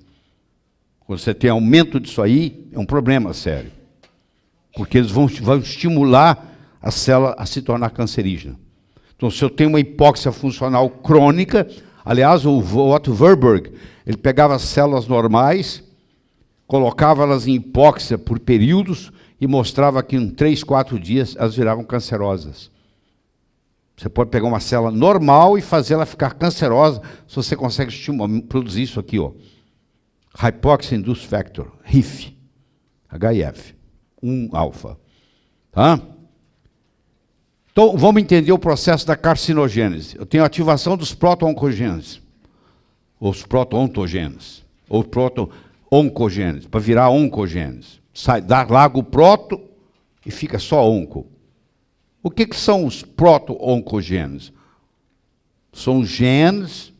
Quando você tem aumento disso aí, é um problema sério. Porque eles vão estimular a célula a se tornar cancerígena. Então, se eu tenho uma hipóxia funcional crônica, aliás, o Otto Warburg, ele pegava as células normais, colocava elas em hipóxia por períodos e mostrava que em 3, 4 dias elas viravam cancerosas. Você pode pegar uma célula normal e fazer ela ficar cancerosa, se você consegue produzir isso aqui, ó. Hypoxia Induced Factor, HIF, HIF, 1-alfa. Tá? Então, vamos entender o processo da carcinogênese. Eu tenho a ativação dos proto-oncogenes, os proto-ontogenes, ou proto-oncogenes, para virar oncogênese. Larga o proto e fica só onco. O que são os proto-oncogenes? São genes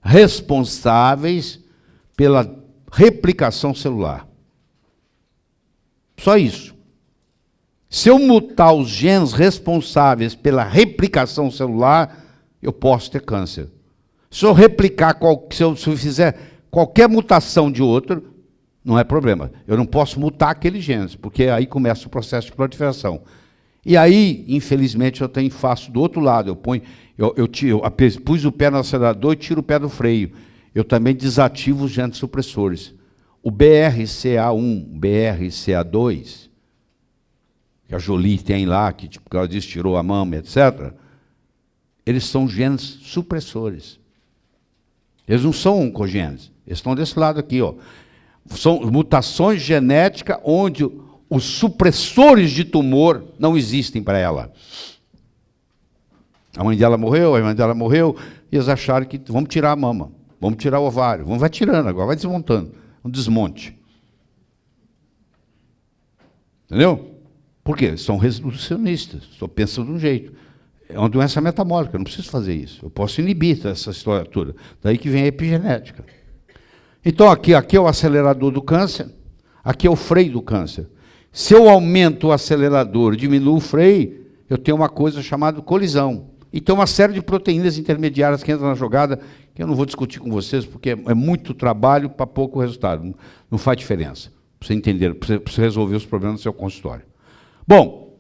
responsáveis pela replicação celular. Só isso. Se eu mutar os genes responsáveis pela replicação celular, eu posso ter câncer. Se eu replicar, se eu fizer qualquer mutação de outro, não é problema. Eu não posso mutar aquele genes, porque aí começa o processo de proliferação. E aí, infelizmente, faço do outro lado. Pus o pé no acelerador e tiro o pé do freio. Eu também desativo os genes supressores. O BRCA1, BRCA2, que a Jolie tem lá, que tipo, ela diz tirou a mama, etc., eles são genes supressores. Eles não são oncogenes. Eles estão desse lado aqui, ó. São mutações genéticas onde os supressores de tumor não existem para ela. A mãe dela morreu, e eles acharam que vamos tirar a mama, vamos tirar o ovário, vai tirando agora, vai desmontando, um desmonte. Entendeu? Por quê? São reducionistas, só pensam de um jeito. É uma doença metabólica, eu não preciso fazer isso. Eu posso inibir essa história toda. Daí que vem a epigenética. Então, aqui é o acelerador do câncer, aqui é o freio do câncer. Se eu aumento o acelerador e diminuo o freio, eu tenho uma coisa chamada colisão. E tem uma série de proteínas intermediárias que entram na jogada, que eu não vou discutir com vocês, porque é muito trabalho para pouco resultado. Não faz diferença, para você entender, para você resolver os problemas do seu consultório. Bom,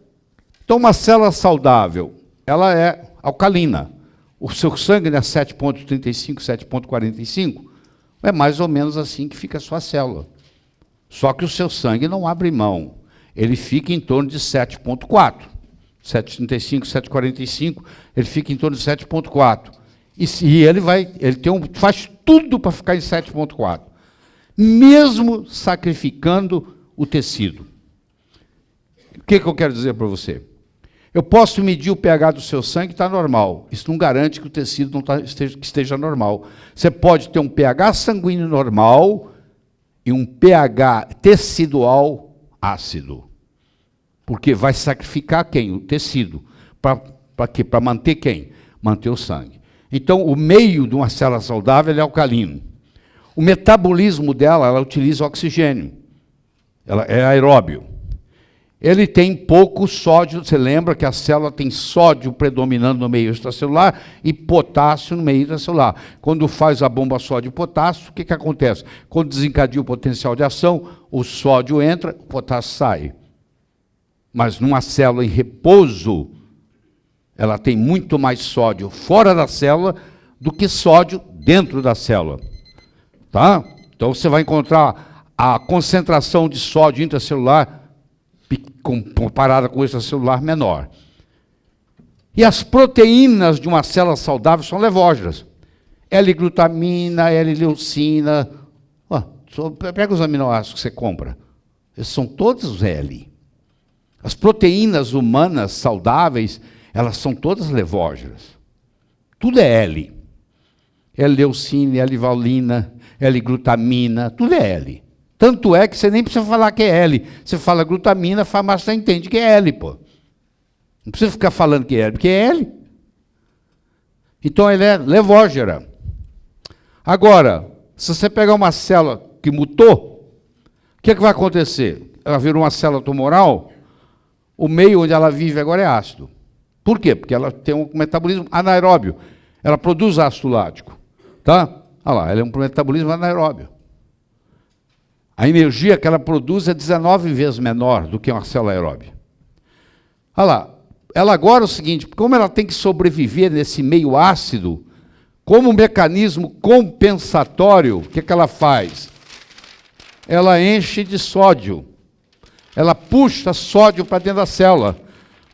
então uma célula saudável, ela é alcalina. O seu sangue é 7,35, 7,45, é mais ou menos assim que fica a sua célula. Só que o seu sangue não abre mão. Ele fica em torno de 7,4. 7,35, 7,45, ele fica em torno de 7,4. E ele faz tudo para ficar em 7,4. Mesmo sacrificando o tecido. O que eu quero dizer para você? Eu posso medir o pH do seu sangue, está normal. Isso não garante que o tecido não esteja normal. Você pode ter um pH sanguíneo normal e um pH tecidual ácido. Porque vai sacrificar quem? O tecido. Para quê? Para manter quem? Manter o sangue. Então, o meio de uma célula saudável é alcalino. O metabolismo dela, ela utiliza oxigênio. Ela é aeróbio. Ele tem pouco sódio. Você lembra que a célula tem sódio predominando no meio extracelular e potássio no meio intracelular. Quando faz a bomba sódio-potássio, o que acontece? Quando desencadeia o potencial de ação, o sódio entra, o potássio sai. Mas numa célula em repouso, ela tem muito mais sódio fora da célula do que sódio dentro da célula. Tá? Então você vai encontrar a concentração de sódio intracelular comparada com o extracelular menor. E as proteínas de uma célula saudável são levógenas. L-glutamina, L-leucina. Pega os aminoácidos que você compra. Eles são todos L. As proteínas humanas saudáveis, elas são todas levógenas. Tudo é L. L-leucina, L-valina, L-glutamina, tudo é L. Tanto é que você nem precisa falar que é L. Você fala glutamina, a farmácia entende que é L, pô. Não precisa ficar falando que é L, porque é L. Então, ele é levógena. Agora, se você pegar uma célula que mutou, o que vai acontecer? Ela vira uma célula tumoral, o meio onde ela vive agora é ácido. Por quê? Porque ela tem um metabolismo anaeróbio. Ela produz ácido lático. Tá? Olha lá, ela é um metabolismo anaeróbio. A energia que ela produz é 19 vezes menor do que uma célula aeróbia. Olha lá, ela agora é o seguinte, como ela tem que sobreviver nesse meio ácido, como um mecanismo compensatório, o que ela faz? Ela enche de sódio. Ela puxa sódio para dentro da célula.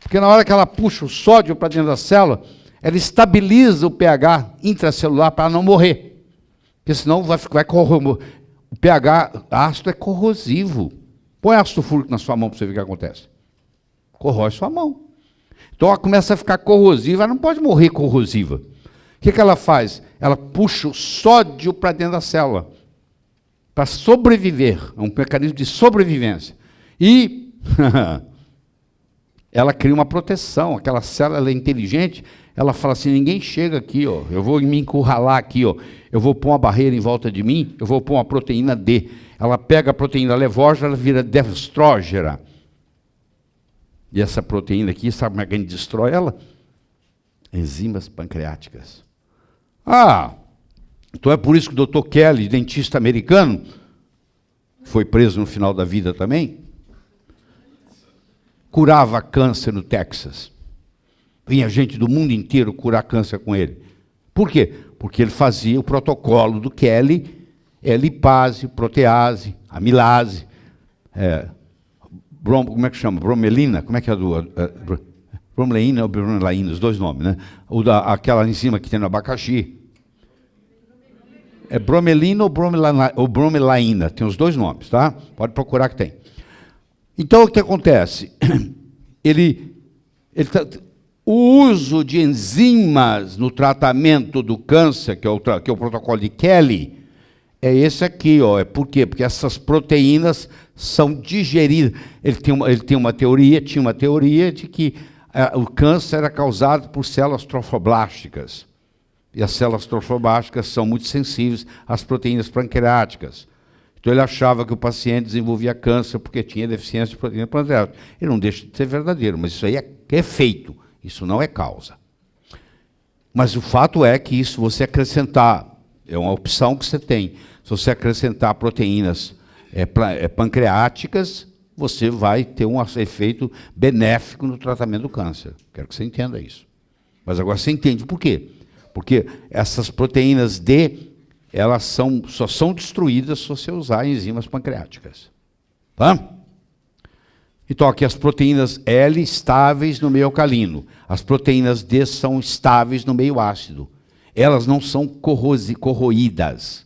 Porque na hora que ela puxa o sódio para dentro da célula, ela estabiliza o pH intracelular para não morrer. Porque senão vai corroer. O pH ácido é corrosivo. Põe ácido fúrico na sua mão para você ver o que acontece. Corrói sua mão. Então ela começa a ficar corrosiva, ela não pode morrer corrosiva. O que ela faz? Ela puxa o sódio para dentro da célula. Para sobreviver. É um mecanismo de sobrevivência. E ela cria uma proteção. Aquela célula ela é inteligente. Ela fala assim, ninguém chega aqui, ó, eu vou me encurralar aqui, ó, eu vou pôr uma barreira em volta de mim, eu vou pôr uma proteína D. Ela pega a proteína levógena, ela vira destrógena. E essa proteína aqui, sabe como é que a gente destrói ela? Enzimas pancreáticas. Ah, então é por isso que o Dr. Kelly, dentista americano, foi preso no final da vida também, curava câncer no Texas. Vinha gente do mundo inteiro curar câncer com ele. Por quê? Porque ele fazia o protocolo do Kelly, lipase, protease, amilase, como é que chama? Bromelina? Como é que é bromelaína ou bromelaína, os dois nomes, né? Aquela enzima que tem no abacaxi. É bromelina ou bromelaína, tem os dois nomes, tá? Pode procurar que tem. Então, o que acontece? O uso de enzimas no tratamento do câncer, que é o protocolo de Kelly, é esse aqui, ó. Por quê? Porque essas proteínas são digeridas. Ele tinha uma teoria de que o câncer era causado por células trofoblásticas. E as células trofoblásticas são muito sensíveis às proteínas pancreáticas. Então ele achava que o paciente desenvolvia câncer porque tinha deficiência de proteína pancreática. Ele não deixa de ser verdadeiro, mas isso aí é efeito, isso não é causa. Mas o fato é que isso você acrescentar, é uma opção que você tem. Se você acrescentar proteínas pancreáticas, você vai ter um efeito benéfico no tratamento do câncer. Quero que você entenda isso. Mas agora você entende por quê? Porque essas proteínas elas só são destruídas se você usar enzimas pancreáticas. Tá? Então, aqui as proteínas L estáveis no meio alcalino. As proteínas D são estáveis no meio ácido. Elas não são corroídas.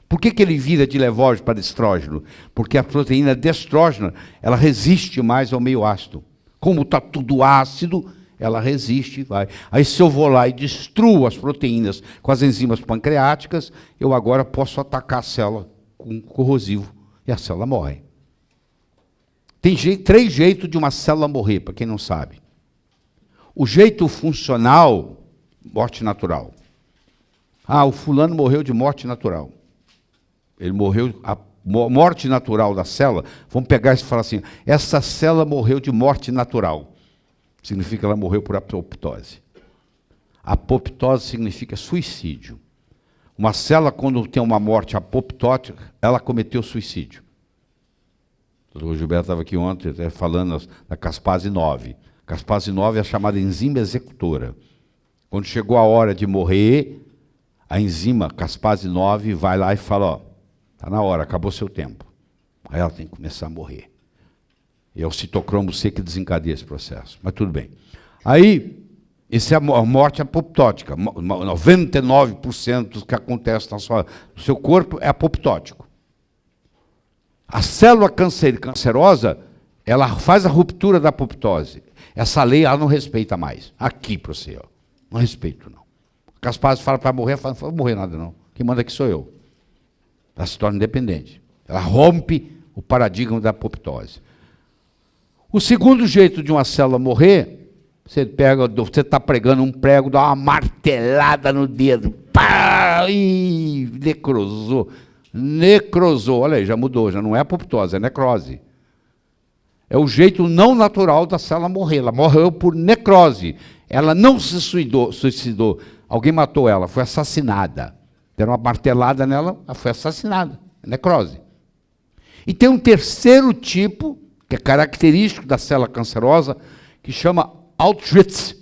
Por que ele vira de levógeno para estrógeno? Porque a proteína destrógena, ela resiste mais ao meio ácido. Como está tudo ácido, ela resiste, vai. Aí se eu vou lá e destruo as proteínas com as enzimas pancreáticas, eu agora posso atacar a célula com corrosivo e a célula morre. Tem 3 jeitos de uma célula morrer, para quem não sabe. O jeito funcional, morte natural. Ah, o fulano morreu de morte natural. Ele morreu, a morte natural da célula, vamos pegar isso e falar assim, essa célula morreu de morte natural. Significa que ela morreu por apoptose. Apoptose significa suicídio. Uma célula, quando tem uma morte apoptótica, ela cometeu suicídio. O Dr. Gilberto estava aqui ontem falando da caspase 9. Caspase 9 é a chamada enzima executora. Quando chegou a hora de morrer, a enzima caspase 9 vai lá e fala, ó, está na hora, acabou seu tempo. Aí ela tem que começar a morrer. E é o citocromo C que desencadeia esse processo. Mas tudo bem. Aí, essa é a morte apoptótica. 99% do que acontece no seu corpo é apoptótico. A célula cancerosa, ela faz a ruptura da apoptose. Essa lei, ela não respeita mais. Aqui para você, ó. Não respeito, não. Caspase fala para morrer, fala, não vai morrer nada, não. Quem manda aqui sou eu. Ela se torna independente. Ela rompe o paradigma da apoptose. O segundo jeito de uma célula morrer, você está pregando um prego, dá uma martelada no dedo, pá, e necrosou. Necrosou, olha aí, já mudou, já não é apoptose, é necrose. É o jeito não natural da célula morrer, ela morreu por necrose. Ela não se suicidou, alguém matou ela, foi assassinada. Deram uma martelada nela, ela foi assassinada, necrose. E tem um terceiro tipo, que é característico da célula cancerosa, que chama Auschwitz.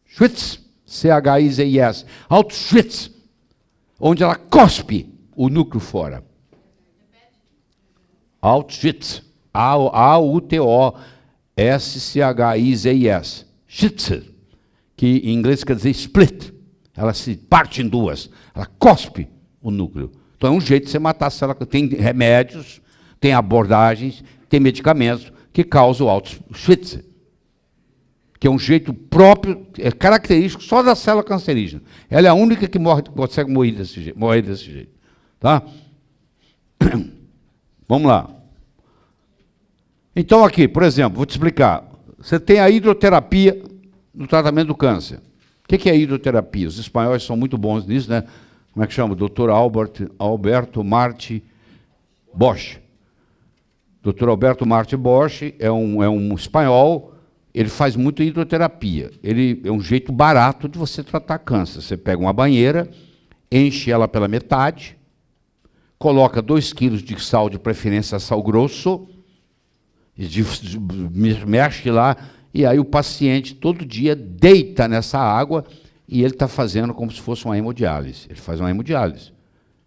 Schwitz, C-H-I-Z-I-S. Auschwitz, onde ela cospe o núcleo fora. Auschwitz. A-U-T-O-S-C-H-I-Z-I-S. Schwitz, que em inglês quer dizer split. Ela se parte em duas. Ela cospe o núcleo. Então é um jeito de você matar a célula. Tem remédios, tem abordagens, tem medicamentos que causam o Auschwitz, que é um jeito próprio, é característico só da célula cancerígena. Ela é a única que consegue morrer desse jeito. Tá? Vamos lá. Então aqui, por exemplo, vou te explicar. Você tem a hidroterapia no tratamento do câncer. O que é a hidroterapia? Os espanhóis são muito bons nisso, né? Como é que chama? Dr. Alberto Marti Bosch. Dr. Alberto Marti Bosch é um espanhol ele faz muito hidroterapia. Ele é um jeito barato de você tratar câncer. Você pega uma banheira, enche ela pela metade, coloca 2 quilos de sal, de preferência sal grosso, mexe lá, e aí o paciente todo dia deita nessa água e ele está fazendo como se fosse uma hemodiálise. Ele faz uma hemodiálise.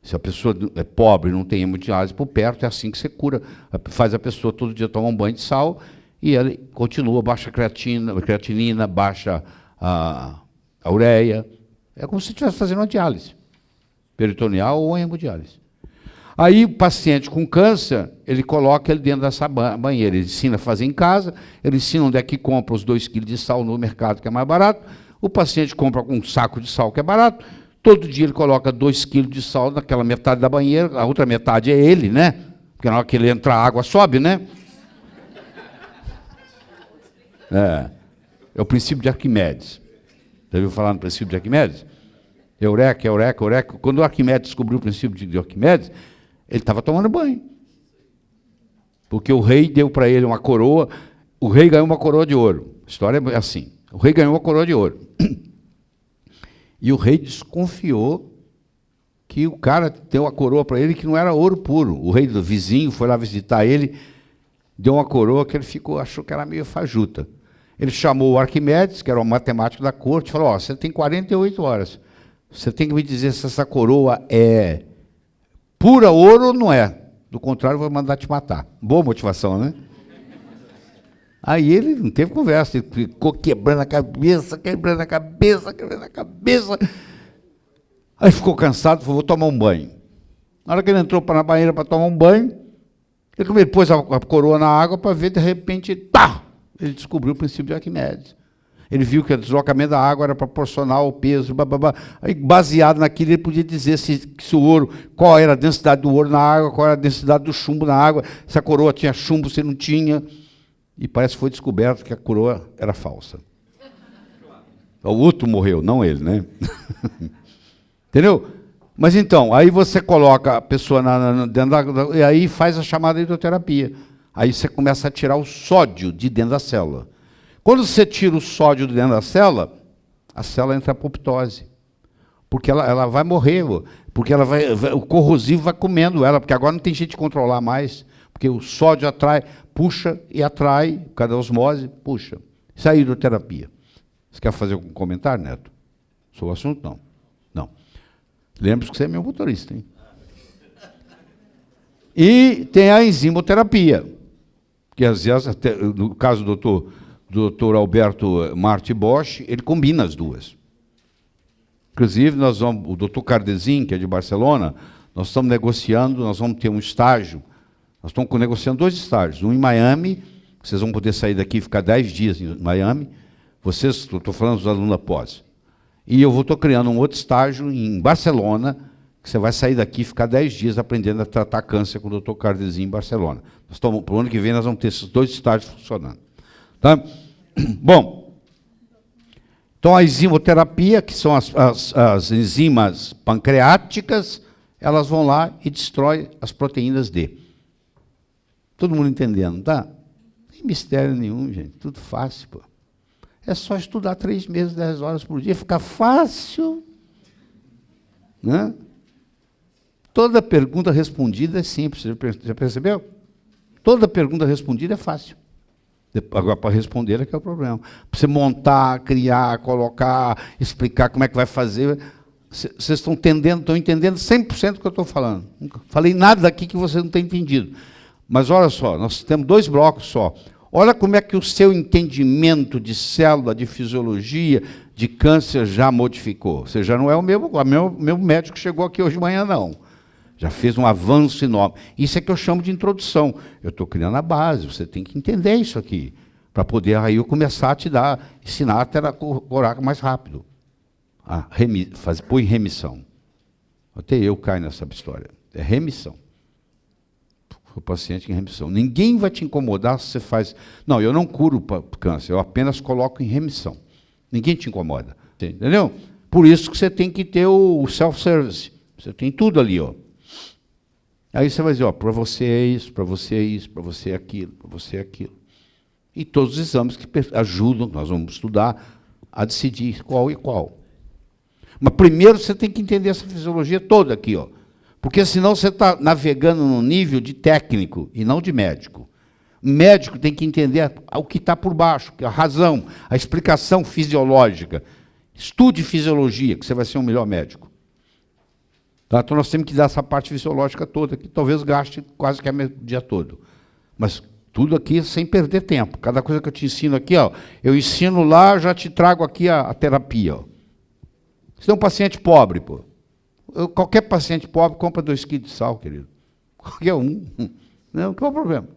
Se a pessoa é pobre e não tem hemodiálise por perto, é assim que você cura. Faz a pessoa todo dia tomar um banho de sal e ele continua, baixa a creatinina, baixa a ureia. É como se estivesse fazendo uma diálise peritoneal ou uma hemodiálise. Aí o paciente com câncer, ele coloca ele dentro dessa banheira, ele ensina a fazer em casa, ele ensina onde é que compra os 2 quilos de sal no mercado, que é mais barato, o paciente compra um saco de sal, que é barato, todo dia ele coloca 2 quilos de sal naquela metade da banheira, a outra metade é ele, né? Porque na hora que ele entra, a água sobe, né? É o princípio de Arquimedes. Já ouviu falar no princípio de Arquimedes? Eureka, eureka, eureka. Quando o Arquimedes descobriu o princípio de Arquimedes, ele estava tomando banho. Porque o rei deu para ele uma coroa, o rei ganhou uma coroa de ouro. A história é assim. O rei ganhou uma coroa de ouro. E o rei desconfiou que o cara deu a coroa para ele que não era ouro puro. O rei do vizinho foi lá visitar ele, deu uma coroa que ele achou que era meio fajuta. Ele chamou o Arquimedes, que era o matemático da corte, e falou, você tem 48 horas. Você tem que me dizer se essa coroa é pura ouro ou não é. Do contrário, eu vou mandar te matar. Boa motivação, né? Aí ele não teve conversa, ele ficou quebrando a cabeça, quebrando a cabeça, quebrando a cabeça. Aí ficou cansado, falou, vou tomar um banho. Na hora que ele entrou na banheira para tomar um banho, ele pôs a coroa na água para ver, de repente, tá! Ele descobriu o princípio de Arquimedes. Ele viu que o deslocamento da água era proporcional ao peso, bababá. Aí, baseado naquilo, ele podia dizer se o ouro, qual era a densidade do ouro na água, qual era a densidade do chumbo na água, se a coroa tinha chumbo, se não tinha. E parece que foi descoberto que a coroa era falsa. O outro morreu, não ele, né? Entendeu? Mas então, aí você coloca a pessoa dentro e aí faz a chamada hidroterapia. Aí você começa a tirar o sódio de dentro da célula. Quando você tira o sódio de dentro da célula, a célula entra em apoptose. Porque ela vai morrer, porque o corrosivo vai comendo ela, porque agora não tem jeito de controlar mais, porque o sódio atrai, puxa e atrai, por causa da osmose, puxa. Isso é a hidroterapia. Você quer fazer algum comentário, Neto? Sobre o assunto? Não. Não. Lembre-se que você é meu motorista, hein? E tem a enzimoterapia, que às vezes, até, no caso do doutor Alberto Marti Bosch, ele combina as duas. Inclusive, o doutor Cardesim, que é de Barcelona, nós estamos negociando, nós vamos ter um estágio, nós estamos negociando 2 estágios, um em Miami, vocês vão poder sair daqui e ficar 10 dias em Miami, vocês, estou falando dos alunos da pós, e eu estou criando um outro estágio em Barcelona, que você vai sair daqui e ficar 10 dias aprendendo a tratar câncer com o doutor Cardesim em Barcelona. Para o ano que vem nós vamos ter esses 2 estágios funcionando. Tá? Bom, então a enzimoterapia, que são as enzimas pancreáticas, elas vão lá e destroem as proteínas D. Todo mundo entendendo, tá? Não tem mistério nenhum, gente, tudo fácil, pô. É só estudar 3 meses, 10 horas por dia, fica fácil, né? Toda pergunta respondida é simples, já percebeu? Toda pergunta respondida é fácil. Agora, para responder é que é o problema. Para você montar, criar, colocar, explicar como é que vai fazer. Vocês estão entendendo 100% do que eu estou falando. Nunca falei nada aqui que você não tem entendido. Mas olha só, nós temos 2 blocos só. Olha como é que o seu entendimento de célula, de fisiologia, de câncer já modificou. Você já não é o meu médico que chegou aqui hoje de manhã, não. Já fez um avanço enorme. Isso é que eu chamo de introdução. Eu estou criando a base, você tem que entender isso aqui, para poder aí eu começar a te ensinar a orar mais rápido. Pôr em remissão. Até eu caio nessa história. É remissão. O paciente em remissão. Ninguém vai te incomodar se você faz... Não, eu não curo o câncer, eu apenas coloco em remissão. Ninguém te incomoda. Entendeu? Por isso que você tem que ter o self-service. Você tem tudo ali, ó. Aí você vai dizer, ó, para você é isso, para você é isso, para você é aquilo, para você é aquilo. E todos os exames que ajudam, nós vamos estudar, a decidir qual e qual. Mas primeiro você tem que entender essa fisiologia toda aqui, ó. Porque senão você está navegando no nível de técnico e não de médico. O médico tem que entender o que está por baixo, que é a razão, a explicação fisiológica. Estude fisiologia, que você vai ser um melhor médico. Tá? Então nós temos que dar essa parte fisiológica toda, que talvez gaste quase que o dia todo. Mas tudo aqui sem perder tempo. Cada coisa que eu te ensino aqui, ó, eu ensino lá, já te trago aqui a terapia. Ó. Você é um paciente pobre, pô. Qualquer paciente pobre compra 2 quilos de sal, querido. Qualquer um. Não, qual é o problema?